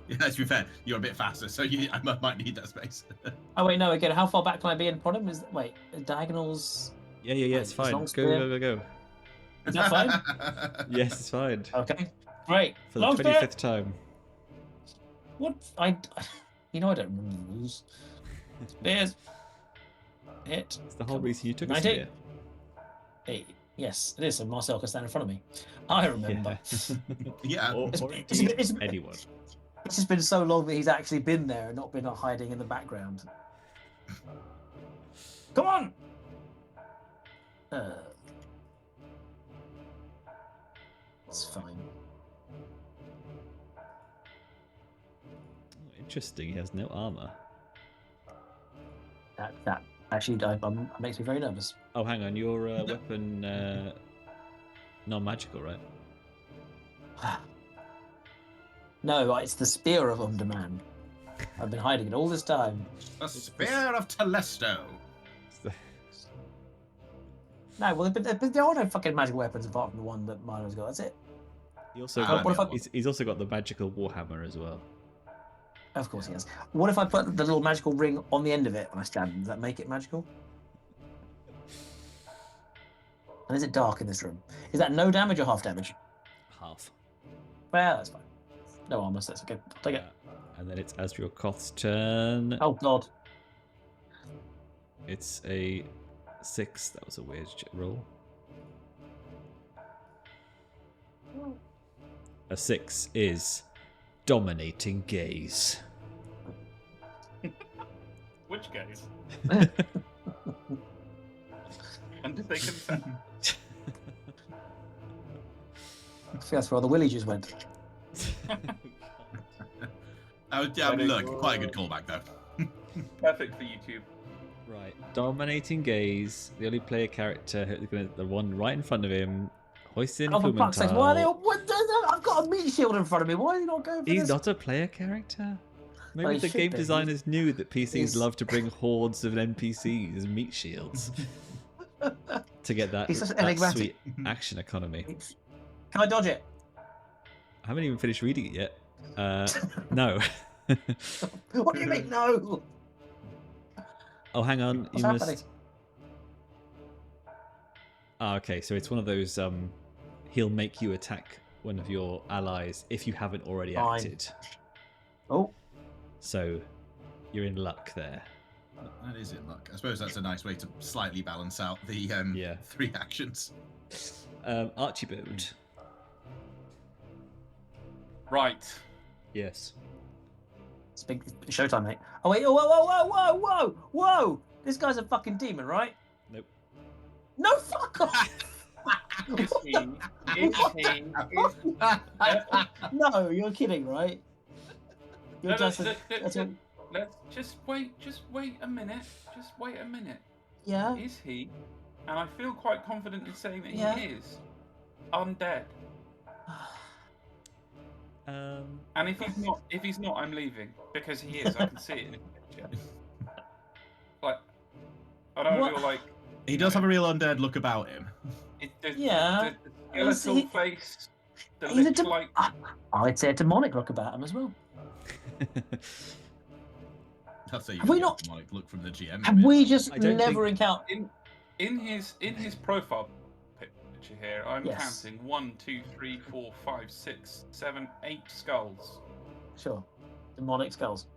Yeah, to be fair, you're a bit faster, so I might need that space. Oh, wait, no, again, how far back can I be in problem? Wait, diagonals... Yeah, it's As fine. long as Go, we're- go. Is that fine? Yes, it's fine. Okay, great. For the Long 25th step. time. What? You know I don't remember the rules. Spears. Hit. It's the whole reason you took a 90. spear. Hey, yes, it is. So Marcel can stand in front of me. I remember. Yeah. Or It's- indeed it's- anyone. It's just been so long that he's actually been there and not been hiding in the background. Come on! It's fine. Interesting, he has no armor. That actually makes me very nervous. Oh, hang on, your weapon non-magical, right? No, it's the spear of Underman. I've been hiding it all this time. The Spear of Telesto. No, well, but there are no fucking magic weapons apart from the one that Milo's got. That's it. He also Ah, got, what if he's also got the magical warhammer as well. Of course he has. What if I put the little magical ring on the end of it when I stab him? Does that make it magical? And is it dark in this room? Is that no damage or half damage? Half. Well, that's fine. No armor, so that's okay. I'll take it. And then it's Azrehel Koth's turn. Oh god. It's a 6. That was a weird roll. A 6 is dominating gaze. Which gaze? And did they consent? I think that's where all the willy just went. Look, quite a good callback though. Perfect for YouTube. Right. Dominating gaze. The only player character, the one right in front of him, Hoisin Oh, for fuck's sake, why are they all... Plumental. I've got a meat shield in front of me. Why are you not going for He's this? not a player character. Maybe Well, he the should game be. designers knew that PCs He's- love to bring hordes of NPCs as meat shields to get that, He's just that enigmatic. sweet action economy. Can I dodge it? I haven't even finished reading it yet. No. What do you mean, no? Oh, hang on. What's you happening? must. Ah, okay. So it's one of those. He'll make you attack one of your allies if you haven't already Fine. acted. Oh, So you're in luck there. That is in luck. I suppose that's a nice way to slightly balance out the Yeah. 3 actions. Archibald. Right. Yes. it's big showtime, mate. Oh wait, oh, whoa, whoa, whoa, whoa, whoa, whoa! This guy's a fucking demon, right? Nope. No, fuck off! Is he? Is he? No, you're kidding, right? You're No, just look, a, look, that's look, a, Let's just wait a minute. Just wait a minute. yeah. Is he? And I feel quite confident in saying that Yeah. he is undead. And if he's not, I'm leaving because he is. I can see it in the picture. Like, I don't What? feel like He does have a real undead look about him. Yeah. The Is skeletal he- face, the He's a lips dem- like. I'd say a demonic look about him as well. I'll say you Have we get a not- demonic look from the GM. Have we just I don't never encountered? In his profile picture here, I'm Yes. counting 1, 2, 3, 4, 5, 6, 7, 8 skulls. Sure. Demonic skulls.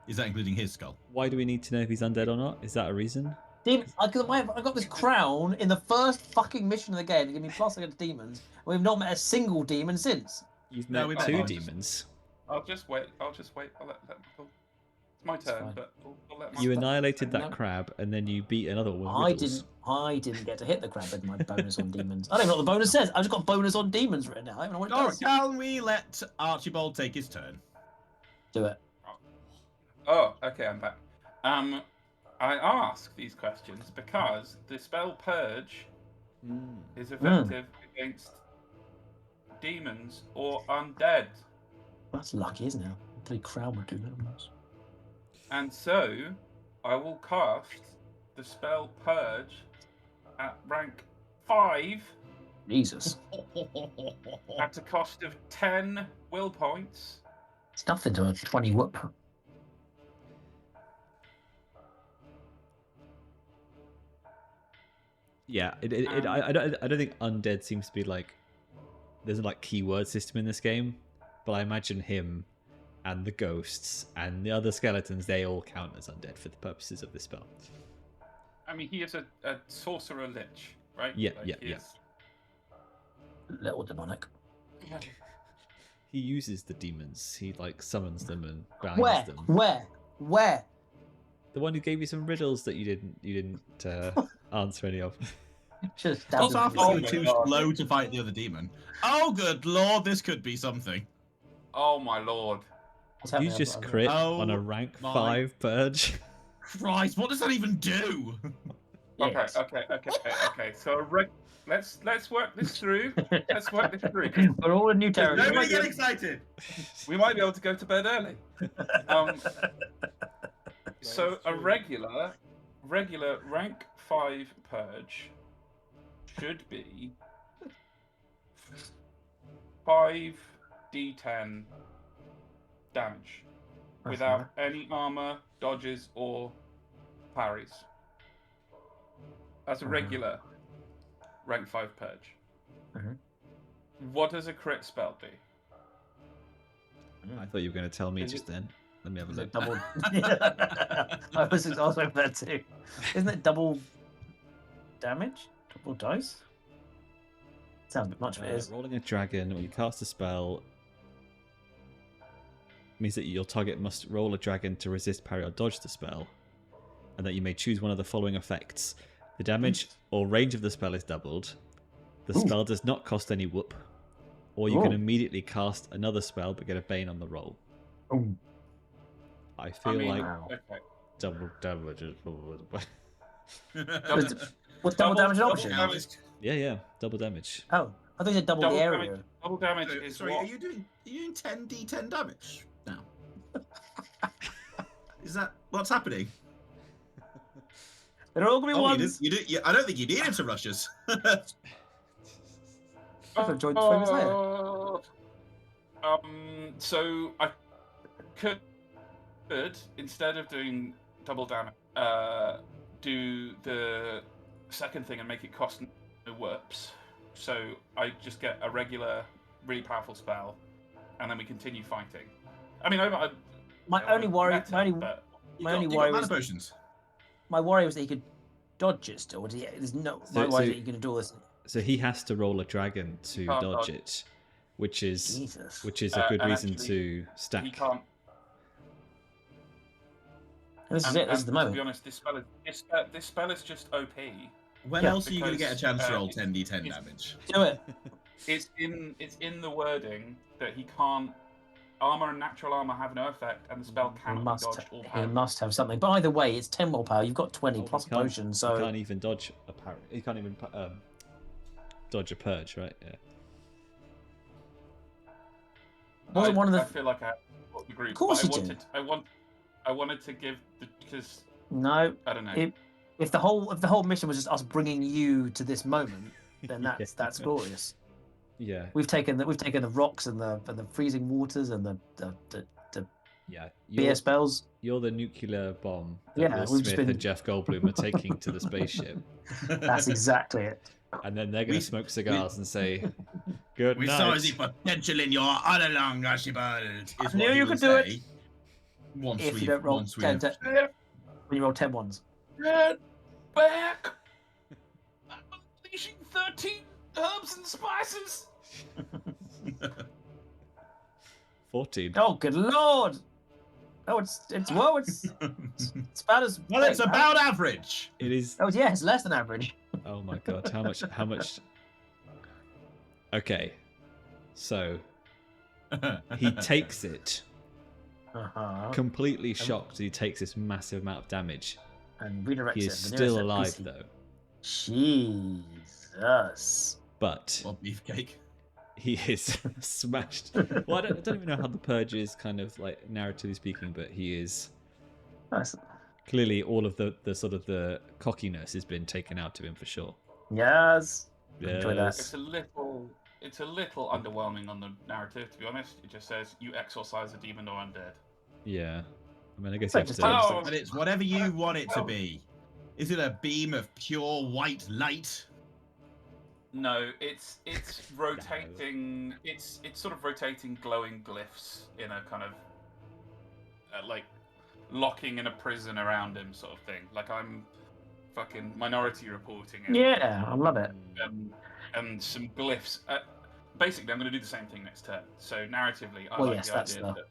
Is that including his skull? Why do we need to know if he's undead or not? Is that a reason? I got this crown in the first fucking mission of the game to give me plus against demons. We've not met a single demon since. You've No, met we met 2 one. demons. I'll just wait. I'll let Michael. It's my turn, fine. but we'll let You Michael. annihilated that No. crab, and then you beat another one with I riddles. didn't get to hit the crab with my bonus on demons. I don't even know what the bonus says. I've just got bonus on demons written out. I don't know what it All right, does. can we let Archibald take his turn? Do it. Oh, okay, I'm back. I ask these questions because the spell Purge is effective against demons or undead, That's lucky, isn't it? The crowd would do that. and so I will cast the spell Purge at rank 5 Jesus. at a cost of 10 will points. It's nothing to a 20 whoop. Yeah, I don't think undead seems to be like there's a like keyword system in this game, but I imagine him and the ghosts and the other skeletons, they all count as undead for the purposes of this spell. I mean, he is a sorcerer lich, right? Yeah, Like, yeah, he yeah. is- Little demonic. He uses the demons. He like summons them and binds Where? them. Where? The one who gave you some riddles that you didn't answer any of. Should have stabbed Also, him. after Oh you my too God. slow to fight the other demon. Oh, good lord, this could be something. Oh my lord! What's You happening? just I've got- crit Oh on a rank my- 5 purge. Christ, what does that even do? Yes. Okay. So let's work this through. Let's work this through. We're all in new territory. Nobody get excited! We might be able to go to bed early. So a regular rank 5 purge should be 5d10 damage without any armor, dodges, or parries. That's a regular rank 5 purge. Mhm. What does a crit spell do? I thought you were going to tell me Is just it- then. Let me have a Is look. it double? I was also over there too. Isn't it double damage? Double dice? Sounds a bit much of it is. Rolling a dragon when you cast a spell means that your target must roll a dragon to resist, parry, or dodge the spell, and that you may choose one of the following effects. The damage or range of the spell is doubled. The spell does not cost any whoop, or you can immediately cast another spell but get a bane on the roll. Ooh. I feel like okay. double damage is What's double damage an option? yeah, double damage. Oh, I thought you said double the area. damage. Double damage is Sorry, what? are you doing 10d10 damage now? Is that what's happening? They're all gonna be Oh, ones. I don't think you needed to rush us. I've enjoyed 20 minutes later. So I could, instead of doing double damage, do the second thing and make it cost no whoops. So I just get a regular, really powerful spell, and then we continue fighting. I mean, My only worry, my only worry mana was potions. my worry was that he could dodge it still. There's no my worry that you're gonna do all this. So he has to roll a dragon to Can't dodge dodge. it, which is Jesus. a good and reason actually, to stack. He can't. This is it. This is the To be moment. honest, this spell is just OP. When Yeah, else are you going to get a chance to roll because, 10d10 it's- damage? Do it. It's in the wording that he can't. Armor and natural armor have no effect, and the spell He cannot be must. dodged or He parried. must have something. But either way, it's 10 more power. You've got 20 Oh, plus he can't- potion. he So can't even dodge a parry. He can't even dodge a purge, right? Yeah. wasn't one of I the. feel like I have the group. Of course but you do. I wanted to give because No. I don't know. If the whole mission was just us bringing you to this moment, then that's glorious. Yeah. We've taken the rocks and the freezing waters and the Yeah. beer spells. You're the nuclear bomb that Yeah, Will we've just Smith been- and Jeff Goldblum are taking to the spaceship. That's exactly it. And then they're going We- to smoke cigars and say, good We night. saw the potential in your all along, Archibald. Is knew what you will could do it. say Once If we you don't roll once we 10 have- when you roll 10 ones. Get back! I'm unleashing 13 herbs and spices. 14. Oh, good lord! Oh, it's about as Well, it's about average. It is. Oh yeah, it's less than average. Oh my god, how much? Okay. So, he takes it. Completely shocked that he takes this massive amount of damage. And redirects He it. is The still nearest alive, NPC. though. Jesus. But What beefcake? he is smashed. Well, I don't even know how the purge is, kind of like narratively speaking, but he is Nice. clearly all of the sort of the cockiness has been taken out of him for sure. Yes. Enjoy that. Yes. It's a little underwhelming on the narrative, to be honest. It just says you exorcise a demon or undead. Yeah. I mean, I guess But you have just to. tell Oh, But it's whatever you want it to be. Is it a beam of pure white light? No, it's rotating. It's sort of rotating glowing glyphs in a kind of like locking in a prison around him, sort of thing. Like I'm fucking Minority reporting it. Yeah, I love it. And some glyphs. Basically, I'm going to do the same thing next turn. So narratively, I Well, like yes, the that's idea the- that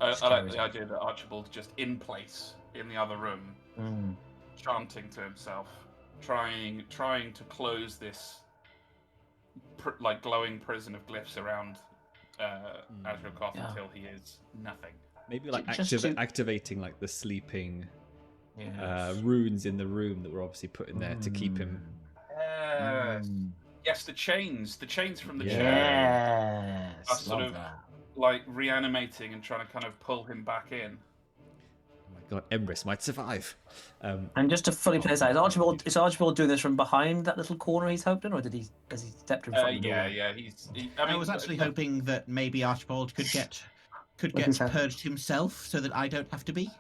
I like carries the it. idea that Archibald's just in place in the other room, chanting to himself, trying to close this like glowing prison of glyphs around Azrehel Koth Yeah. until he is nothing. Maybe like Just to- activating like the sleeping Yeah. runes in the room that were obviously put in there to keep him. Yes, the chains from the chair, Yes. That's sort love of- that. like reanimating and trying to kind of pull him back in. Oh my god, Emrys might survive. And just to fully play this out, is Archibald doing this from behind that little corner he's hoped in, or has he stepped in front of the door? Yeah. I was actually hoping that maybe Archibald could get his hand. purged himself, so that I don't have to be.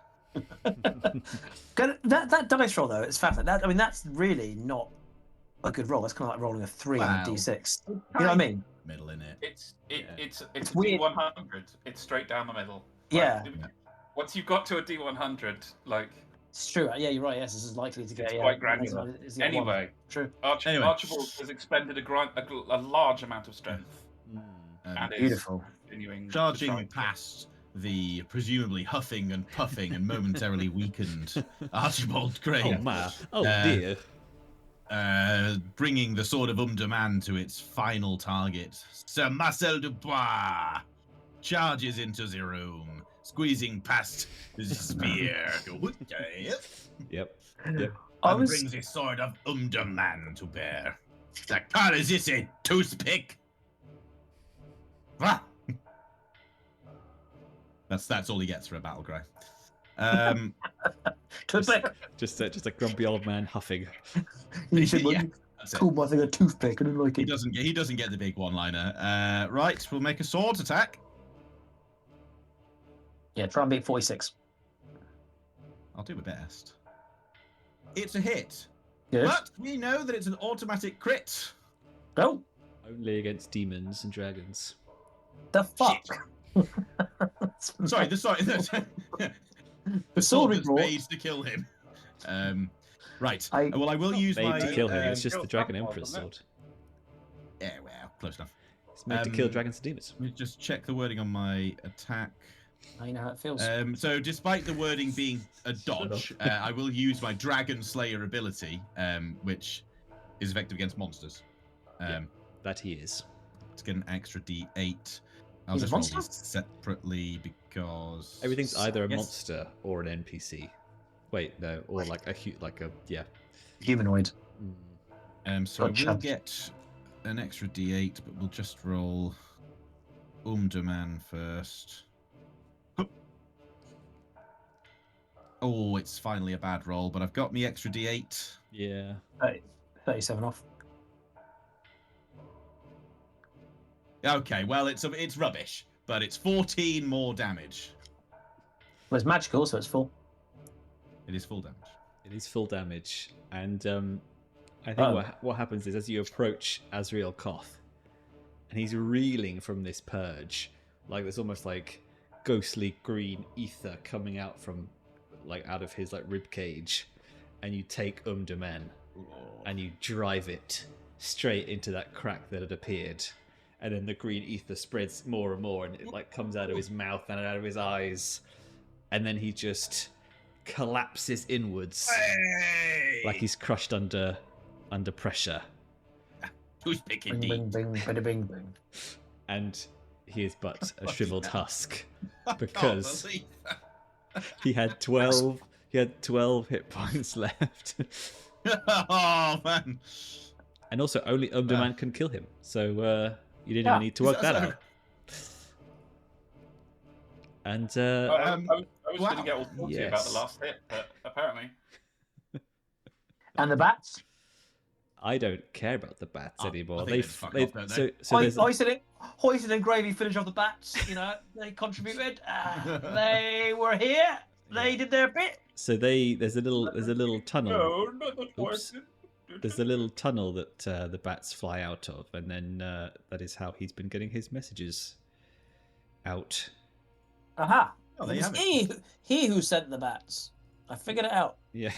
That dice roll though, it's fascinating. That's really not a good roll. That's kind of like rolling a 3 on a Wow. d6. You know what I mean? middle in it. It's a weird. D100. It's straight down the middle. Yeah. Once you've got to a D100, like It's true. Yeah, you're right. Yes, this is likely to get. it's Yeah, quite granular. it's the one. Anyway, True. Archibald has expended a large amount of strength. And is Beautiful. Continuing Charging past the presumably huffing and puffing and momentarily weakened Archibald Kreyn. Oh man! Oh dear! Bringing the sword of Umderman to its final target, Sir Marcel du Bois charges into the room, squeezing past the spear. Yep. And brings the sword of Umderman to bear. The car is this a toothpick? Ah! That's all he gets for a battle cry. Toothpick. Just a grumpy old man huffing. You should That's it. call my thing a toothpick. I didn't like He it. doesn't get the big one-liner. Right, we'll make a swords attack. Yeah, try and beat 46. I'll do my best. It's a hit. Good. But we know that it's an automatic crit. Oh, Only against demons and dragons. the fuck. Sorry, the The sword we that's brought. made to kill him. Right. I will use Made my. to kill him. It's just the Kill Dragon Dragonbane, Emperor's wasn't sword. Yeah, well, close enough. It's made to kill dragons and demons. Let me just check the wording on my attack. I know how it feels. So, despite the wording being a dodge, I will use my Dragon Slayer ability, which is effective against monsters. That he is. To get an extra D8. I'll He's a just roll monster? these separately because Everything's either a Yes. monster or an NPC. Wait, no, or like a yeah. Humanoid. So I Gotcha. will get an extra D8, but we'll just roll Umderman first. Oh, it's finally a bad roll, but I've got me extra D8. Yeah. 37 off. Okay, well it's rubbish, but it's 14 more damage. Well, it's magical, so it's full. It is full damage. It is full damage, and I think what happens is as you approach Azrehel Koth, and he's reeling from this purge, like there's almost like ghostly green ether coming out from out of his rib cage, and you take Umderman and you drive it straight into that crack that had appeared, and then the green ether spreads more and more, and it comes out of his mouth and out of his eyes, and then he just collapses inwards like he's crushed under pressure, Who's picking Bing, D? bing, bing, bada, bing, bing. and he is but a shriveled husk I can't because believe that. he had 12 hit points left. Oh man! And also only Umderman can kill him, so you didn't even need to work that out. And I was going to get all salty about Yes. the last hit, but apparently. And the bats? I don't care about the bats I anymore. think They they just fuck off, don't they? so there's Hoisin and Gravy finish off the bats. You know, they contributed. They were here. They did their bit. so there's a little tunnel. No, not the Oops. There's a little tunnel that the bats fly out of, and then that is how he's been getting his messages out. Aha. Oh, there It you was have it. he who sent the bats. I figured it out. Yeah,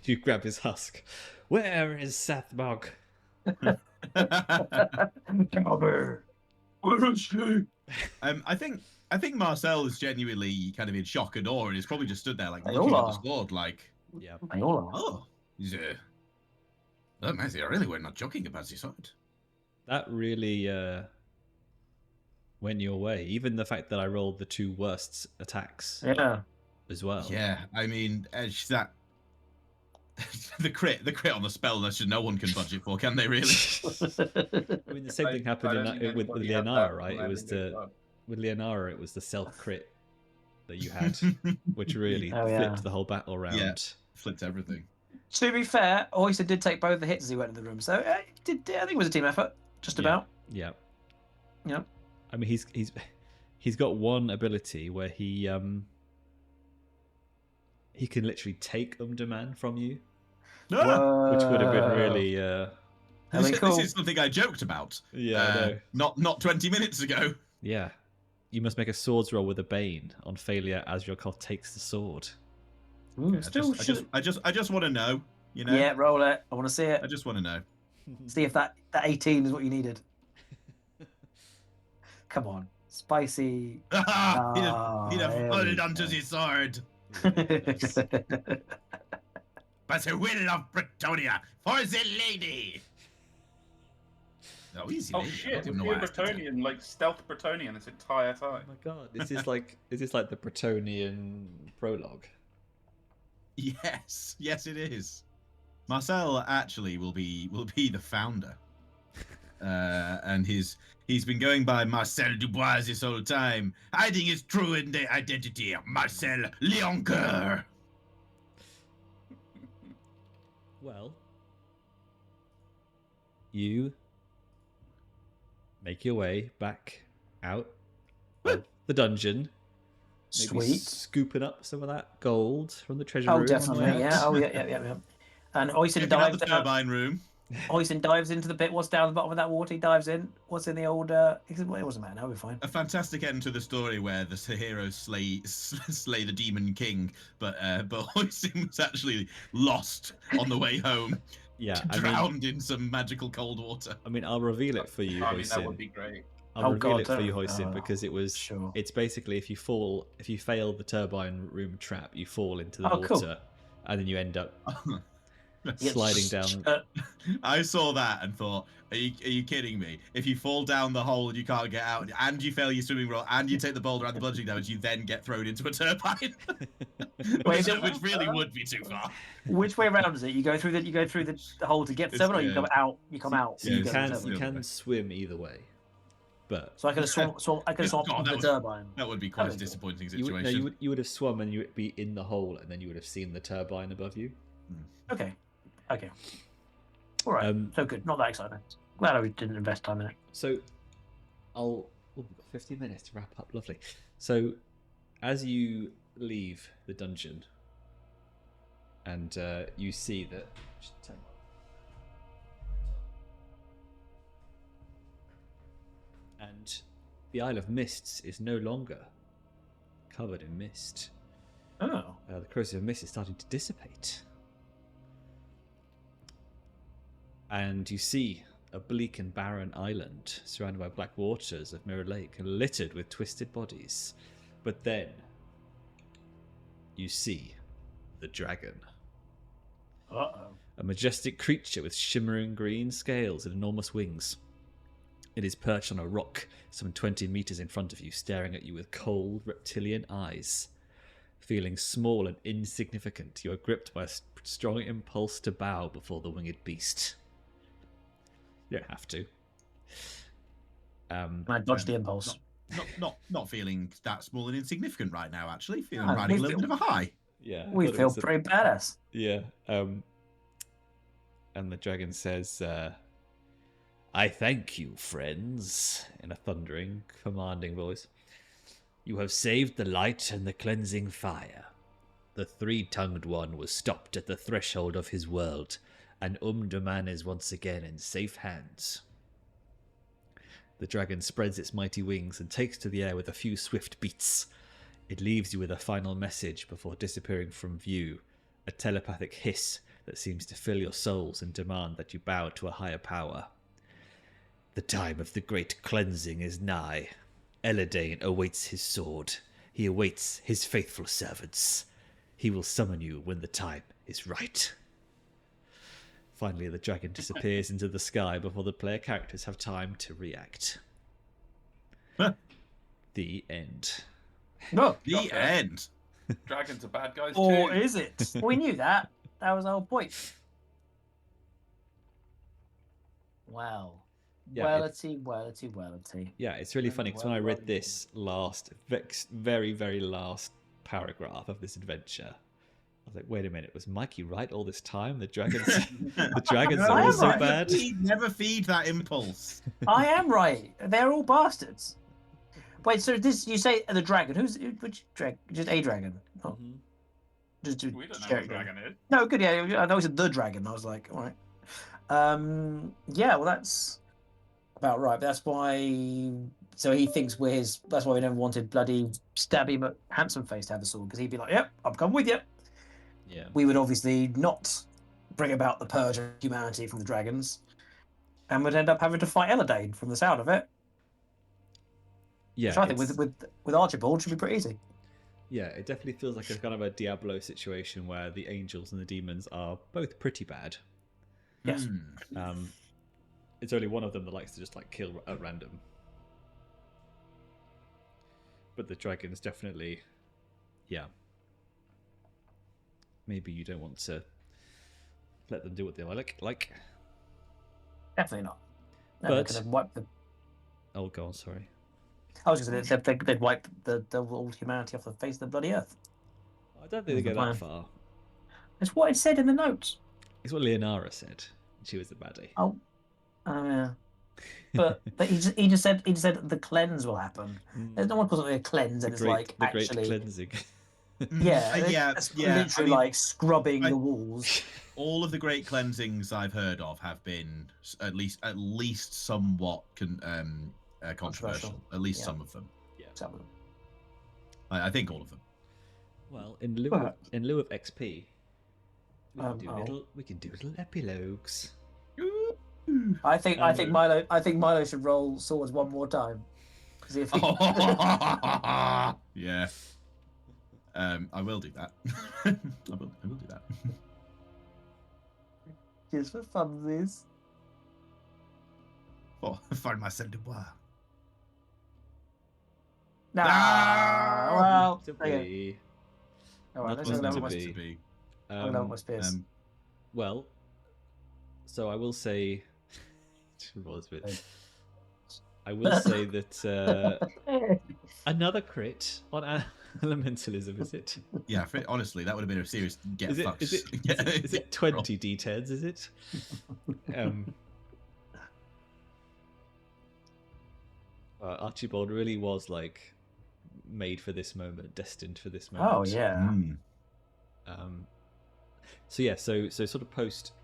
you grab his husk. Where is Sathbog? Jobber. Where is she? I think Marcel is genuinely kind of in shock and awe, and he's probably just stood there They looking all at the sword, Yeah. They all are. oh, he's oh, Matthew, I really were not joking about the sword. That really went your way. Even the fact that I rolled the 2 worst attacks Yeah. as well. Yeah, I mean, that the crit on the spell. That's just no one can budget for, can they? Really? I mean, the same thing happened with Leonara, right? It was with Leonara, it was the self crit that you had, which really flipped the whole battle around. Yeah. Flipped everything. To be fair, Hoisin did take both the hits as he went in the room, so I think it was a team effort, just about. Yeah. Yeah. I mean, he's got one ability where he can literally take Umderman from you, Ah! which would have been really I mean, cool. This is something I joked about. Yeah, I know. Not 20 minutes ago. Yeah. You must make a swords roll with a bane. On failure, Azrehel Koth takes the sword. Ooh, Okay, still, I just want to know. You know. Yeah, roll it. I want to see it. I just want to know. See if that 18 is what you needed. Come on, spicy. He'd have put it onto his sword. By the will of Bretonia, for the lady. Oh, easy. Oh lady. I shit! don't We've know been why I asked you that. Bretonian, like stealth Bretonian this entire Oh time. my god, is this like the Bretonian prologue? Yes, it is. Marcel actually will be the founder, and he's been going by Marcel Dubois this whole time, hiding his true identity, Marcel Lioncoeur. Well, you make your way back out of the dungeon. Maybe Sweet. scooping up some of that gold from the treasure Oh, room. definitely. Yeah. Oh, yeah. And Hoisin Checking out dives the down. turbine room. Hoisin dives into the bit. What's down the bottom of that water? He dives in. What's in the old? It doesn't matter. Now we're fine. A fantastic end to the story where the heroes slay the demon king, but Hoisin was actually lost on the way home, Yeah, drowned in some magical cold water. I mean, I'll reveal it for you, I mean, that Hoisin. would be great. I'll Oh, reveal God, it for you, don't- Hoisin, because it was. sure. It's basically if you fail the turbine room trap, you fall into the Oh, water, cool. and then you end up Yeah, sliding down. I saw that and thought, are you kidding me? If you fall down the hole and you can't get out, and you fail your swimming roll, and you take the boulder and the bludgeoning damage, you then get thrown into a turbine, which really would be too far. Which way around is it? You go through the hole to get to It's- seven, or you yeah. come out. You come out. So Yeah, you go to can the you turbine. Yeah. can swim either way, but So I could have swum. I could have swum God, into that the was- turbine. That would be quite a That'd be cool. disappointing you situation. would you would have swum and you would be in the hole, and then you would have seen the turbine above you. Okay. All right. So good. Not that exciting. Glad I didn't invest time in it. So we've got 15 minutes to wrap up. Lovely. So as you leave the dungeon and you see that and the Isle of Mists is no longer covered in mist. Oh. The corrosive of mist is starting to dissipate. And you see a bleak and barren island surrounded by black waters of Mirror Lake and littered with twisted bodies. But then you see the dragon. Uh-oh. A majestic creature with shimmering green scales and enormous wings. It is perched on a rock some 20 meters in front of you, staring at you with cold reptilian eyes. Feeling small and insignificant, you are gripped by a strong impulse to bow before the winged beast. You don't have to. I dodged the impulse. Not feeling that small and insignificant right now. Actually, feeling No, riding a we little feel- bit of a high. Yeah. We thought it feel was pretty badass. Yeah. And the dragon says, I thank you, friends, in a thundering, commanding voice. You have saved the light and the cleansing fire. The three-tongued one was stopped at the threshold of his world, and Umdaman is once again in safe hands. The dragon spreads its mighty wings and takes to the air with a few swift beats. It leaves you with a final message before disappearing from view, a telepathic hiss that seems to fill your souls and demand that you bow to a higher power. The time of the great cleansing is nigh. Eladane awaits his sword. He awaits his faithful servants. He will summon you when the time is right. Finally, the dragon disappears into the sky before the player characters have time to react. Huh. The end. No. The Gotcha. end. Dragons are bad guys Or too. is it? We knew that. That was the whole point. Wow. Yeah, Wellity. Yeah, it's really funny because when I read this very, very last paragraph of this adventure, I was like, wait a minute, was Mikey right all this time? The dragons I are am so right. bad? Never feed that impulse. I am right. They're all bastards. Wait, so this you say the dragon? Which dragon? Just a dragon? Oh, Mhm. just We don't know what a dragon is. No, good. Yeah, I know it's the dragon. I was like, all right. Yeah, well, that's about right. But that's why. So he thinks we're his. That's why we never wanted bloody stabby but handsome face to have the sword, because he'd be like, "Yep, I've come with you." Yeah. We would obviously not bring about the purge of humanity from the dragons, and would end up having to fight Elodane from the sound of it. Yeah. Which I think with Archibald should be pretty easy. Yeah, it definitely feels like a kind of a Diablo situation where the angels and the demons are both pretty bad. Yes. It's only one of them that likes to just like kill at random. But the dragons definitely, yeah. Maybe you don't want to let them do what they like. Definitely not. No, But they could have wiped the. Oh, go on. Sorry. I was going to say they'd wipe the all humanity off the face of the bloody earth. I don't think they go that far. It's what it said in the notes. It's what Leonara said. She was the baddie. Oh, yeah. But he just said the cleanse will happen. There's no one calls it a cleanse, and it's like the actually great cleansing. It's literally like scrubbing the walls. All of the great cleansings I've heard of have been at least somewhat controversial. At least some of them. Yeah, some of them. I think all of them. Well, in lieu of XP, we can do little epilogues. I think Milo should roll swords one more time. See if he... Yeah. I will do that. I will do that. Just for funsies. For Marcel de Bois. Well, to be. All right, let's Not go to be. my spears. Well, so I will say. I will say that another crit on elementalism, is it? Yeah, honestly, that would have been a serious get fucked. Is it 20 D10s, is it? Archibald really was like made for this moment, destined for this moment. Oh yeah. So sort of post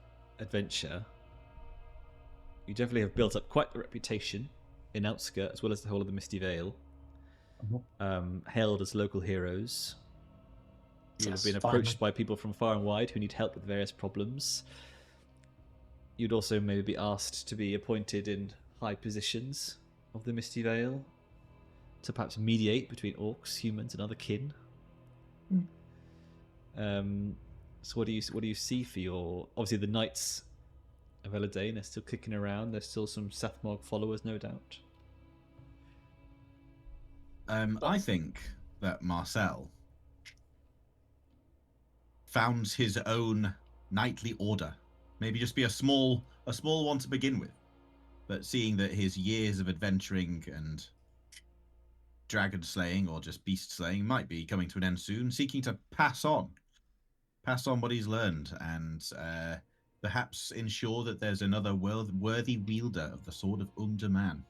adventure, you definitely have built up quite the reputation in Outskirt as well as the whole of the Misty Vale. Hailed as local heroes. You'd have been approached by people from far and wide who need help with various problems. You'd also maybe be asked to be appointed in high positions of the Misty Vale to perhaps mediate between orcs, humans, and other kin. So what do you see for your... Obviously the Knights of Elodane are still kicking around. There's still some Sathmog followers, no doubt. I think that Marcel found his own knightly order. Maybe just be a small one to begin with. But seeing that his years of adventuring and dragon slaying or just beast slaying might be coming to an end soon, seeking to pass on what he's learned and perhaps ensure that there's another worthy wielder of the sword of Underman.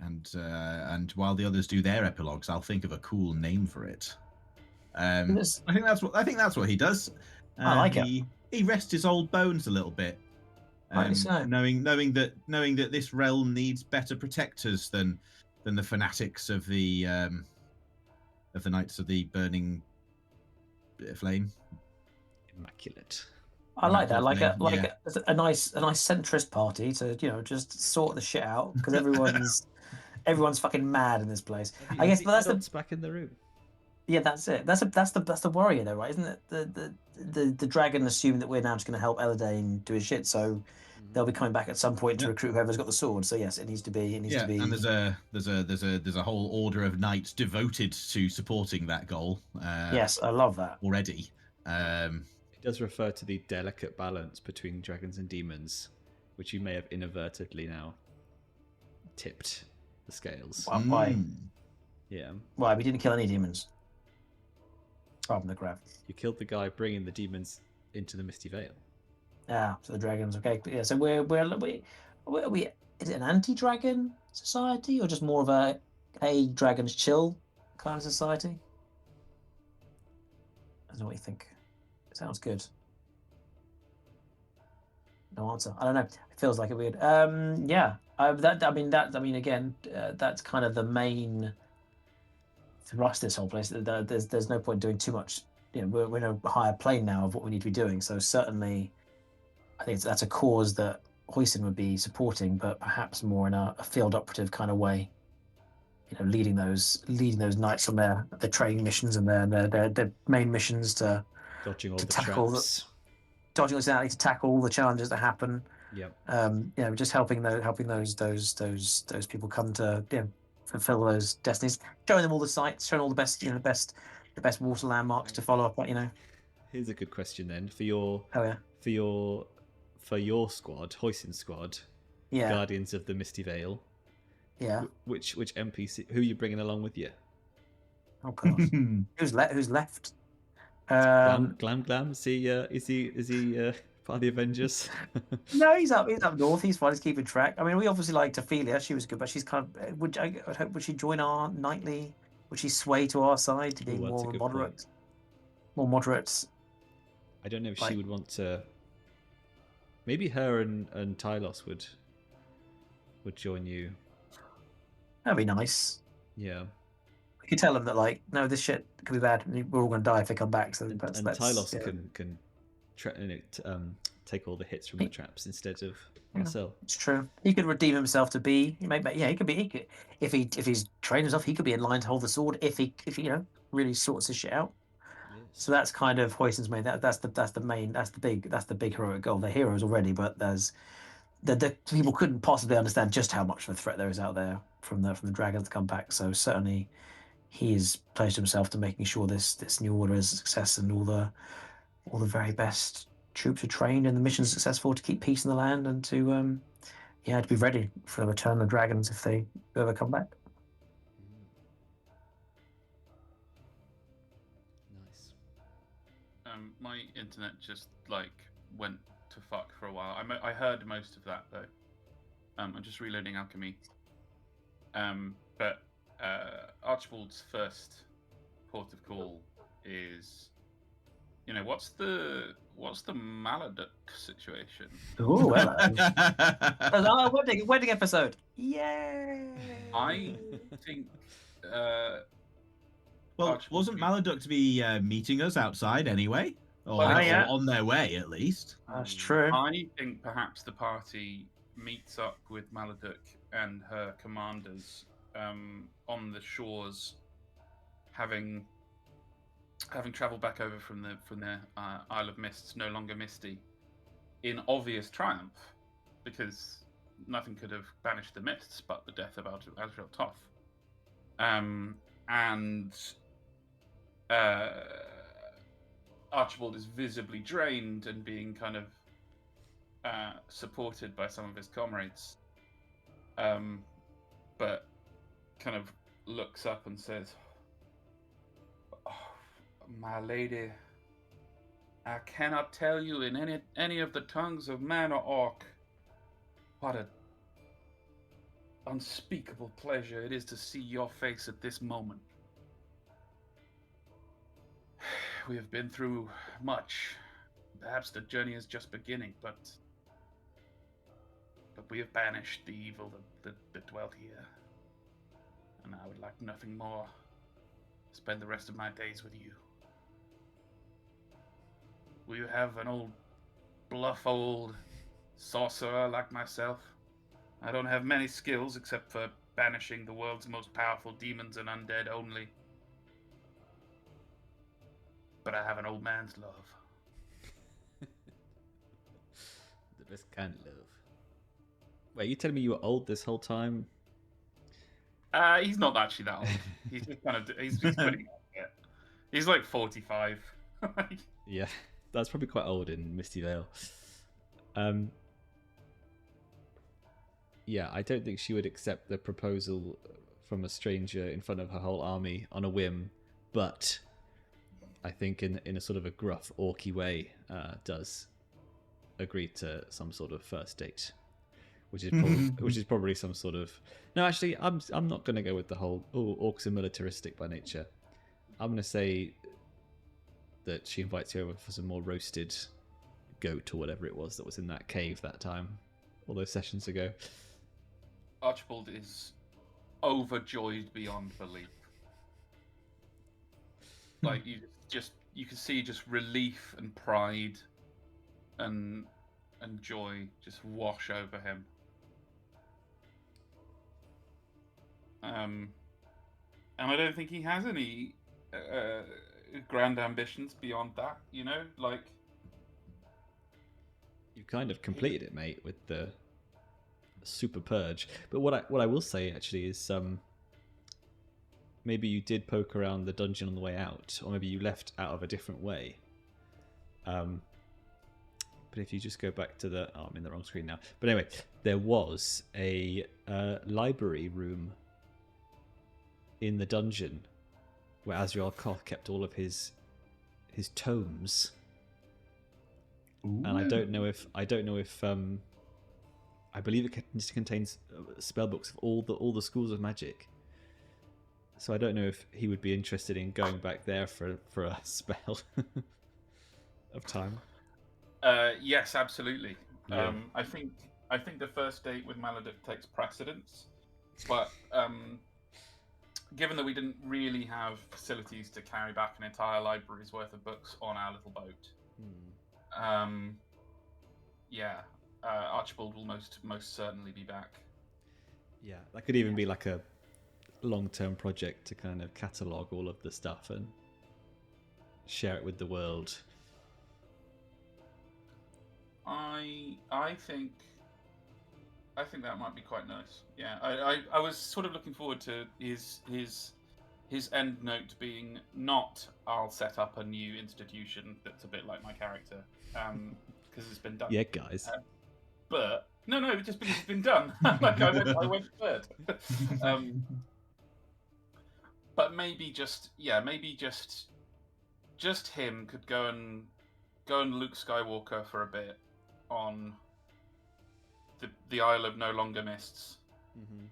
And while the others do their epilogues, I'll think of a cool name for it. I think that's what he does. I like it. He rests his old bones a little bit. Knowing that this realm needs better protectors than the fanatics of the Knights of the Burning Flame. Immaculate. I like that, like a nice centrist party to just sort the shit out because everyone's fucking mad in this place. I guess but that's back in the room. Yeah, that's it. That's the worry though, right? Isn't it? The dragon assumed that we're now just going to help Elodane do his shit, so they'll be coming back at some point to recruit whoever's got the sword. So yes, it needs to be. And there's a whole order of knights devoted to supporting that goal. Yes, I love that already. It does refer to the delicate balance between dragons and demons, which you may have inadvertently now tipped the scales. Why? Yeah. Why? We didn't kill any demons. Apart from the crab. You killed the guy bringing the demons into the Misty Vale. Yeah, so the dragons. Okay, yeah. So we're is it an anti-dragon society or just more of a dragons chill kind of society? I don't know what you think. It sounds good. no answer. I don't know. It feels like a weird. Yeah. Again, that's kind of the main thrust this whole place. There's no point doing too much. We're in a higher plane now of what we need to be doing. So certainly, I think that's a cause that Hoisin would be supporting, but perhaps more in a field operative kind of way. Leading those knights on their training missions and their main missions to Dodging all the tackle traps. dodging exactly to tackle all the challenges that happen. Yep. Just helping those people come to fulfill those destinies, showing them all the sites, showing all the best the best water landmarks to follow up. Here's a good question then for your Oh yeah. for your squad, Hoisin's squad, Yeah. Guardians of the Misty Vale. Yeah. Which NPC? Who are you bringing along with you? Oh god. Who's left? Glam. Is he part of the Avengers? No, he's up north. He's fine. He's keeping track. I mean, we obviously liked Ophelia. She was good, but she's kind of. Would she join our nightly? Would she sway to our side to be more moderate? Point. More moderate. I don't know if she would want to. Maybe her and Tylos would join you. That'd be nice. Yeah. We could tell them that no, this shit could be bad. We're all going to die if they come back. So and Tylos can take all the hits from the traps instead of Marcel. It's true. He could redeem himself to be. He could be. If he's trained himself, he could be in line to hold the sword. If he really sorts his shit out. Yes. So that's kind of Hoisin's main. That's the big heroic goal. They're heroes already, but there's the people couldn't possibly understand just how much of a threat there is out there from the dragons that come back. So certainly, he's pledged himself to making sure this new order is a success and all the very best troops are trained and the mission is successful to keep peace in the land and to be ready for the return of the dragons if they ever come back. Nice. My internet just went to fuck for a while. I heard most of that though. I'm just reloading alchemy. But Archibald's first port of call is, what's the Mallard situation? Oh, hello. Wedding episode. Yay! I think. Well, wasn't Mallard to be meeting us outside anyway? Or on their way, at least. That's true. I think perhaps the party meets up with Mallard and her commanders on the shores, having travelled back over from their Isle of Mists, no longer misty, in obvious triumph, because nothing could have banished the mists but the death of Azrehel Koth. And Archibald is visibly drained and being kind of supported by some of his comrades, but kind of looks up and says, "Oh, my lady, I cannot tell you in any of the tongues of man or orc what a unspeakable pleasure it is to see your face at this moment. We have been through much. Perhaps the journey is just beginning, but we have banished the evil that dwelt here. And I would like nothing more to spend the rest of my days with you. Will you have an bluff old sorcerer like myself? I don't have many skills except for banishing the world's most powerful demons and undead only. But I have an old man's love." The best kind of love. Wait, you telling me you were old this whole time? He's not actually that old. He's just he's just putting it. He's like 45. Yeah, that's probably quite old in Misty Vale. Yeah, I don't think she would accept the proposal from a stranger in front of her whole army on a whim, but I think in a sort of a gruff, orky way, does agree to some sort of first date, which is probably some sort of. No, actually, I'm not going to go with the whole orcs are militaristic by nature. I'm going to say that she invites you over for some more roasted goat or whatever it was that was in that cave that time, all those sessions ago. Archibald is overjoyed beyond belief. Like you can see just relief and pride and joy just wash over him. And I don't think he has any grand ambitions beyond that, you know? Like, you kind of completed it, mate, with the super purge. But what I will say actually is maybe you did poke around the dungeon on the way out, or maybe you left out of a different way. But if you just go back to the... Oh, I'm in the wrong screen now. But anyway, there was a library room in the dungeon where Azrehel Koth kept all of his tomes. Ooh. And I don't know if I believe it contains spell books of all the schools of magic. So I don't know if he would be interested in going back there for a spell of time. Yes, absolutely. Yeah. I think the first date with Mallard takes precedence, but given that we didn't really have facilities to carry back an entire library's worth of books on our little boat, Archibald will most certainly be back. Yeah, that could even be like a long-term project to kind of catalogue all of the stuff and share it with the world. I think that might be quite nice. Yeah, I was sort of looking forward to his end note being not I'll set up a new institution that's a bit like my character, because it's been done. Yeah, guys. But no, just because it's been done. Like I went third. But maybe just him could go and Luke Skywalker for a bit on the Isle of No Longer Mists. Mm-hmm.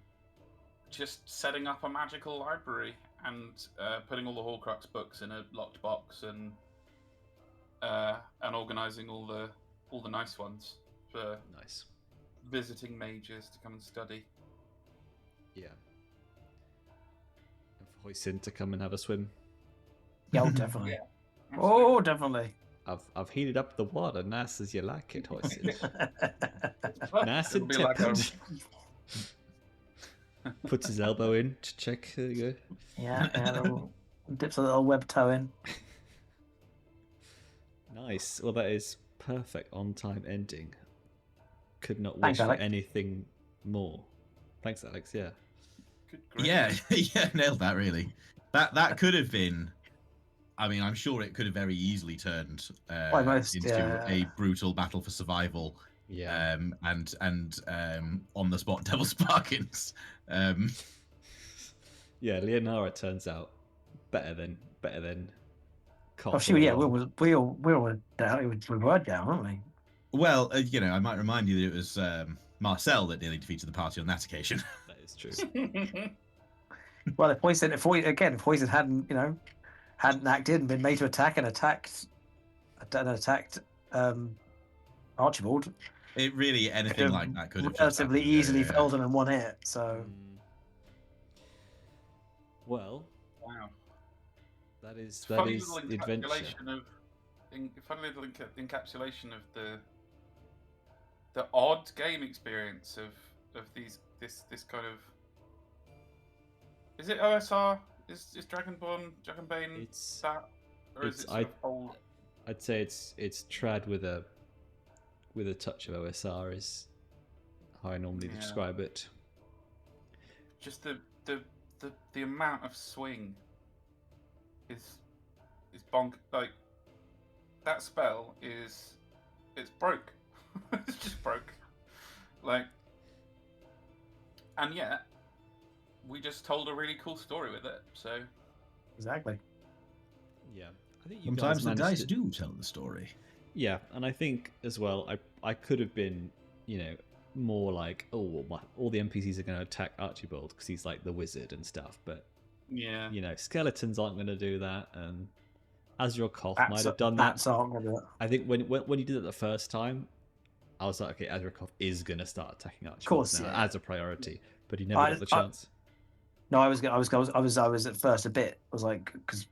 Just setting up a magical library and putting all the Horcrux books in a locked box and organising all the nice ones for visiting mages to come and study. Yeah. And for Hoisin to come and have a swim. Yeah, oh, definitely. Yeah, oh, definitely. I've heated up the water nice as you like it, Hoisin. Nice It'll and be like tepid. Puts his elbow in to check. There you go. Yeah, dips a little web toe in. Nice. Well, that is perfect on-time ending. Could not Thanks, wish for Alex. anything more. Thanks, Alex. Yeah. Good grief. Yeah, yeah, nailed that. Really, that could have been. I mean, I'm sure it could have very easily turned into a brutal battle for survival. Yeah. And on the spot double sparkings. Yeah, Leonara turns out better than Koth. Oh, we all were down. We were down, weren't we? Well, I might remind you that it was Marcel that nearly defeated the party on that occasion. That is true. Well, if Hoisin hadn't acted and been made to attack and attacked Archibald, It really anything like that could have relatively easily felled him in one hit. So, Well, Wow. that is Funny the little adventure. funny little encapsulation of the odd game experience of this kind of. Is it OSR? Is Dragonbane It's that, or is it sort of old? I'd say it's trad with a touch of OSR is how I normally describe it. Just the amount of swing is bonk. Like that spell it's broke. It's just broke. Like, and yet we just told a really cool story with it. So exactly. Yeah, I think you Sometimes the guys dice managed it. do tell the story. Yeah, and I think as well, I could have been, more like, all the NPCs are going to attack Archibald because he's like the wizard and stuff. But yeah, skeletons aren't going to do that, and Azrehel Koth might have done that. Bats aren't gonna do it. I think when you did it the first time, I was like, okay, Azrehel Koth is gonna start attacking Archibald course, now yeah. as a priority, but he never got the chance. No, I was at first a bit. I was like, because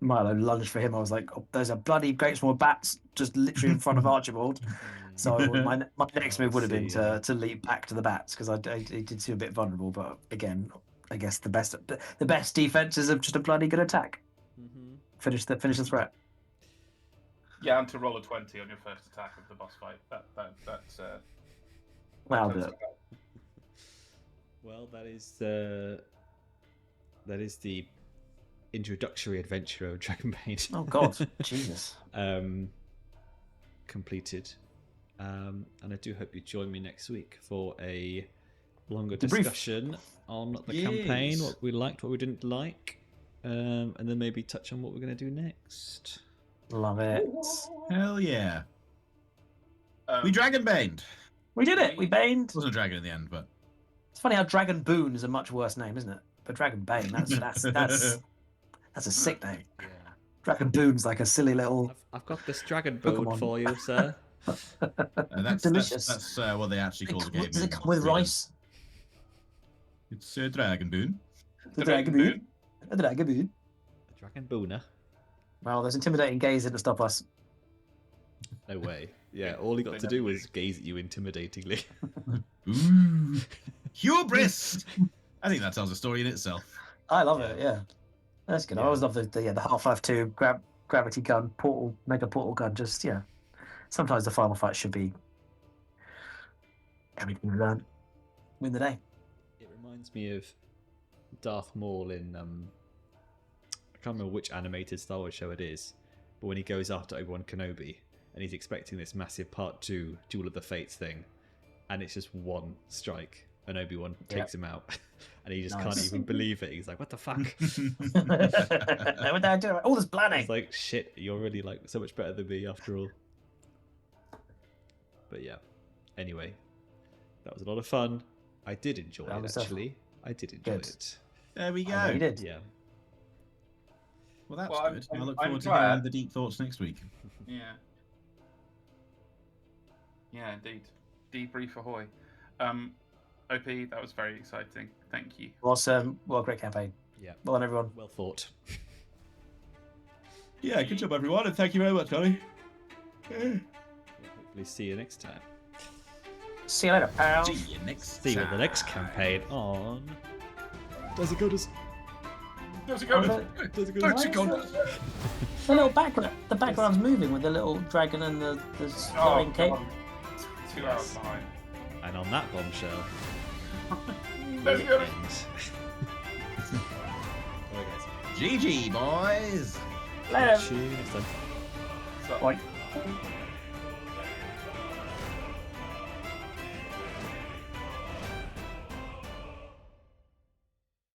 Milo lunged for him. I was like, oh, there's a bloody great small bats just literally in front of Archibald. So my next move would have been to leap back to the bats because I did seem a bit vulnerable. But again, I guess the best defense is just a bloody good attack. Mm-hmm. Finish the threat. Yeah, and to roll a 20 on your first attack of the boss fight. That's Well, do it. Well, that is the introductory adventure of Dragonbane. Oh God, Jesus. Completed. And I do hope you join me next week for a longer Debrief. discussion on the campaign, what we liked, what we didn't like, and then maybe touch on what we're going to do next. Love it. Hell yeah. We Dragonbaned. We did it. We baned. It wasn't a dragon in the end, but It's funny how Dragon Boon is a much worse name, isn't it? But Dragon Bane, that's a sick name. Yeah. Dragon Boon's like a silly little. I've got this dragon bone Pokemon. for you, sir. that's Delicious. That's what they actually call the game. Does it come with rice? It's Dragonboon. The Dragon Boon. The Dragon Boon. A dragon booner. Well, there's intimidating gaze to stop us. No way. Yeah, all he got to do was gaze at you intimidatingly. Ooh, hubris! I think that tells a story in itself. I love it. Yeah, that's good. I Yeah. always love the Half-Life 2 gravity gun, mega portal gun. Just sometimes the final fight should be everything you learn. Win the day. It reminds me of Darth Maul in I can't remember which animated Star Wars show it is, but when he goes after Obi-Wan Kenobi and he's expecting this massive Part 2 Duel of the Fates thing, and it's just one strike and Obi-Wan takes him out, and he just can't even believe it. He's like, what the fuck? What did I do? All this planning. It's like, shit, you're really like so much better than me after all. But yeah, anyway, that was a lot of fun. I did enjoy That it, was actually. I did enjoy Good. it. There we I know go. you did. Yeah. Well, that's Well, good. I'm- I look I'm forward to glad. hearing the deep thoughts next week. Yeah. Yeah, indeed. Debrief ahoy. OP, that was very exciting. Thank you. Awesome. Well, great campaign. Yeah. Well done, everyone. Well thought. Yeah, good job, everyone, and thank you very much, Ollie. We'll hopefully see you next time. See you later, pal. See you next See you time. with the next campaign on. Does it go to? Does it go? Does it go Don't to? you go. The little background. The background's moving with the little dragon and the flowing cape. God. 2 hours behind. And on that bombshell. Let's we go. end. Alright, guys. GG, boys. Later. See you next time. So- Bye.